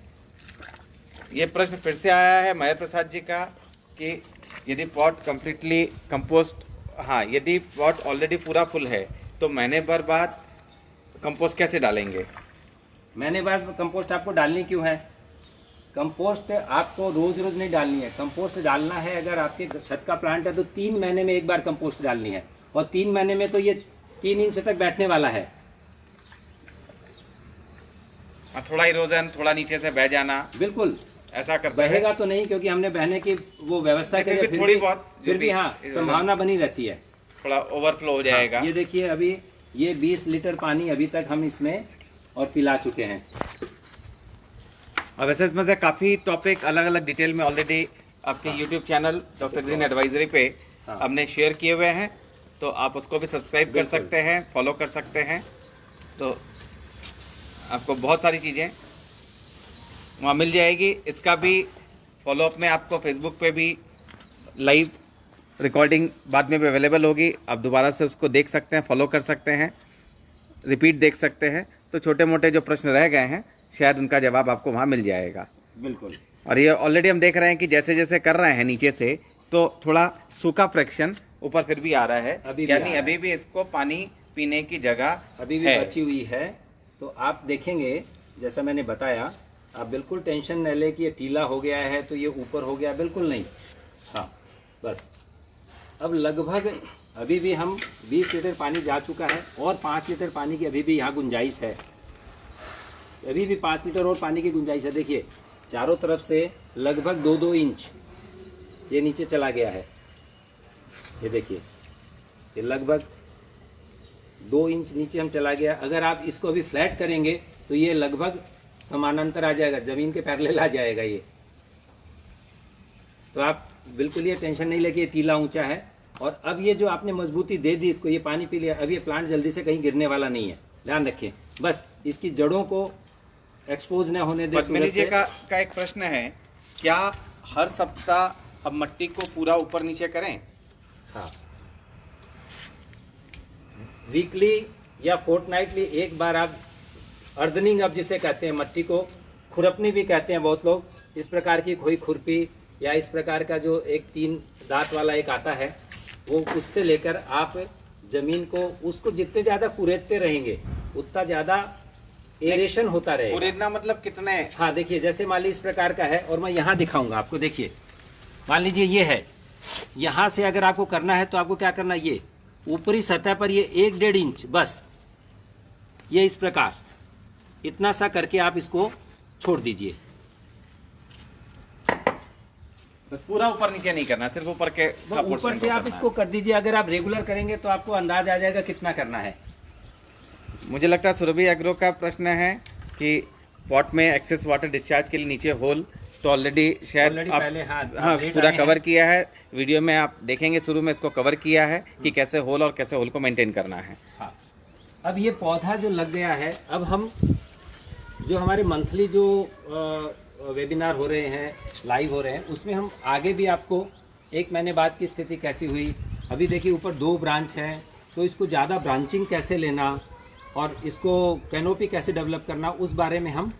ये प्रश्न फिर से आया है महेश प्रसाद जी का कि यदि पॉट कंप्लीटली कंपोस्ट, हाँ यदि पॉट ऑलरेडी पूरा फुल है तो महीने भर बाद कंपोस्ट कैसे डालेंगे? महीने बाद कंपोस्ट आपको डालनी क्यों है? कंपोस्ट आपको रोज रोज नहीं डालनी है। कंपोस्ट डालना है, अगर आपके छत का प्लांट है तो 3 महीने में एक बार कंपोस्ट डालनी है, और 3 महीने में तो ये 3 इंच तक बैठने वाला है। थोड़ा इरोजन, थोड़ा नीचे से बह जाना, बिल्कुल ऐसा करते बहेगा तो नहीं, क्योंकि हमने बहने की वो व्यवस्था की है, थोड़ी बहुत फिर भी हाँ संभावना बनी रहती है, थोड़ा ओवरफ्लो हो जाएगा। हाँ, ये देखिए, अभी ये 20 लीटर पानी अभी तक हम इसमें और पिला चुके हैं। और वैसे इसमें से काफ़ी टॉपिक अलग अलग डिटेल में ऑलरेडी आपके YouTube channel doctor green advisory पे हमने शेयर किए हुए हैं, तो आप उसको भी सब्सक्राइब कर सकते हैं, फॉलो कर सकते हैं। तो आपको बहुत सारी चीज़ें वहाँ मिल जाएगी। इसका भी फॉलोअप में आपको फेसबुक पे भी लाइव रिकॉर्डिंग बाद में भी अवेलेबल होगी, आप दोबारा से उसको देख सकते हैं, फॉलो कर सकते हैं, रिपीट देख सकते हैं। तो छोटे मोटे जो प्रश्न रह गए हैं शायद उनका जवाब आपको वहाँ मिल जाएगा। बिल्कुल। और ये ऑलरेडी हम देख रहे हैं कि जैसे जैसे कर रहे हैं नीचे से, तो थोड़ा सूखा फ्रैक्शन ऊपर फिर भी आ रहा है, यानी अभी भी इसको पानी पीने की जगह अभी भी बची हुई है। तो आप देखेंगे, जैसा मैंने बताया, आप बिल्कुल टेंशन न ले कि ये टीला हो गया है तो ये ऊपर हो गया, बिल्कुल नहीं। हाँ बस अब लगभग अभी भी हम 20 लीटर पानी जा चुका है और 5 लीटर पानी की अभी भी यहाँ गुंजाइश है। अभी भी 5 लीटर और पानी की गुंजाइश है। देखिए चारों तरफ से लगभग 2-2 इंच ये नीचे चला गया है। ये देखिए ये लगभग 2 इंच नीचे हम चला गया। अगर आप इसको अभी फ्लैट करेंगे तो ये लगभग समानांतर आ जाएगा, ज़मीन के पैरेलल आ जाएगा ये। तो आप बिल्कुल ये टेंशन नहीं लेके, ये टीला ऊंचा है। और अब ये जो आपने मजबूती दे दी इसको, ये पानी पी लिया, अब ये प्लांट जल्दी से कहीं गिरने वाला नहीं है, ध्यान रखें। बस इसकी जड़ों को एक्सपोज न होने दें। पद्मिनी जी का एक प्रश्न है, क्या हर सप्ताह हम मिट्टी को पूरा ऊपर नीचे करें? हाँ, वीकली या फोर्टनाइटली एक बार आप अर्दनिंग अप जिसे कहते हैं, मट्टी को खुरपनी भी कहते हैं बहुत लोग, इस प्रकार की कोई खुरपी या इस प्रकार का जो एक 3 दांत वाला एक आता है, वो उससे लेकर आप जमीन को, उसको जितने ज़्यादा कुरेदते रहेंगे उतना ज़्यादा एरेशन होता रहेगा। कुरेदना मतलब कितने? हाँ देखिए, जैसे मान लीजिए इस प्रकार का है और मैं यहाँ दिखाऊंगा आपको। देखिए मान लीजिए ये है, यहाँ से अगर आपको करना है तो आपको क्या करना है, ये ऊपरी सतह पर ये 1-1.5 इंच बस, ये इस प्रकार इतना सा करके आप इसको छोड़ दीजिए। बस पूरा ऊपर नीचे नहीं करना, सिर्फ ऊपर के ऊपर से आप इसको कर दीजिए। अगर आप रेगुलर करेंगे तो आपको अंदाज आ जाएगा कितना करना है। मुझे लगता है सुरभि एग्रो का प्रश्न है कि पॉट में एक्सेस वाटर डिस्चार्ज के लिए नीचे होल तो ऑलरेडी शायद आप पहले हाँ पूरा कवर किया है। वीडियो में आप देखेंगे शुरू में इसको कवर किया है कि कैसे होल और कैसे होल को मेंटेन करना है। हाँ, अब ये पौधा जो लग गया है, अब हम जो हमारे मंथली जो वेबिनार हो रहे हैं, लाइव हो रहे हैं, उसमें हम आगे भी आपको 1 महीने बाद की स्थिति कैसी हुई, अभी देखिए ऊपर 2 ब्रांच हैं तो इसको ज़्यादा ब्रांचिंग कैसे लेना और इसको कैनोपी कैसे डेवलप करना, उस बारे में हम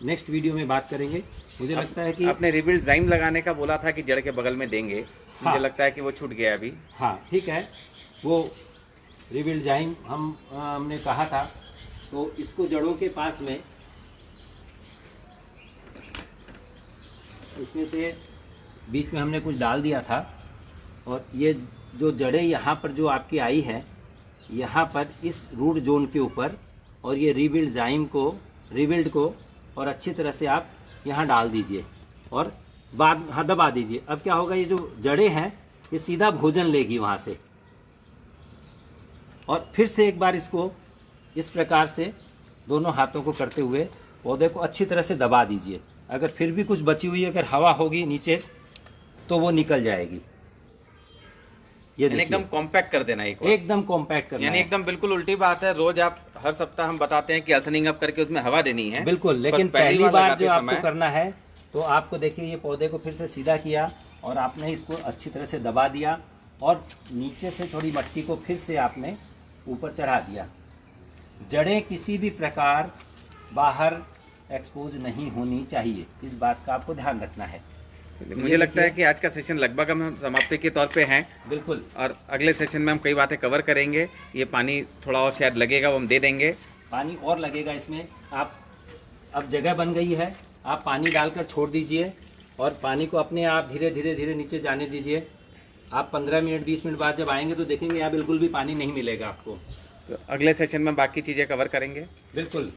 नेक्स्ट वीडियो में बात करेंगे। मुझे लगता है कि आपने रिबिल्ड जाइम लगाने का बोला था कि जड़ के बगल में देंगे। हाँ, मुझे लगता है कि वो छूट गया अभी। हाँ ठीक है, वो रिबिल्ड जाइम हमने कहा था, तो इसको जड़ों के पास में इसमें से बीच में हमने कुछ डाल दिया था और ये जो जड़ें यहाँ पर जो आपकी आई है, यहाँ पर इस रूट जोन के ऊपर, और ये रिबिल्ड को और अच्छी तरह से आप यहाँ डाल दीजिए और बाद हाँ दबा दीजिए। अब क्या होगा, ये जो जड़ें हैं ये सीधा भोजन लेगी वहाँ से, और फिर से एक बार इसको इस प्रकार से दोनों हाथों को करते हुए पौधे को अच्छी तरह से दबा दीजिए। अगर फिर भी कुछ बची हुई अगर हवा होगी नीचे तो वो निकल जाएगी। ये एकदम कॉम्पैक्ट कर देना, एकदम कॉम्पैक्ट करना, यानी एकदम बिल्कुल उल्टी बात है। रोज आप हर सप्ताह हम बताते हैं कि अर्थनिंग अप करके उसमें हवा देनी है, बिल्कुल, लेकिन पहली बार जो आपको करना है तो आपको देखिए ये पौधे को फिर से सीधा किया और आपने इसको अच्छी तरह से दबा दिया और नीचे से थोड़ी मिट्टी को फिर से आपने ऊपर चढ़ा दिया। जड़ें किसी भी प्रकार बाहर एक्सपोज नहीं होनी चाहिए, इस बात का आपको ध्यान रखना है। मुझे लगता है कि आज का सेशन लगभग हम समाप्ति के तौर पे हैं। बिल्कुल, और अगले सेशन में हम कई बातें कवर करेंगे। ये पानी थोड़ा और शायद लगेगा, वो हम दे देंगे। पानी और लगेगा इसमें। आप अब जगह बन गई है, आप पानी डालकर छोड़ दीजिए और पानी को अपने आप धीरे धीरे धीरे नीचे जाने दीजिए। आप 15 मिनट 20 मिनट बाद जब आएंगे तो देखेंगे यहाँ बिल्कुल भी पानी नहीं मिलेगा आपको। तो अगले सेशन में बाकी चीज़ें कवर करेंगे। बिल्कुल।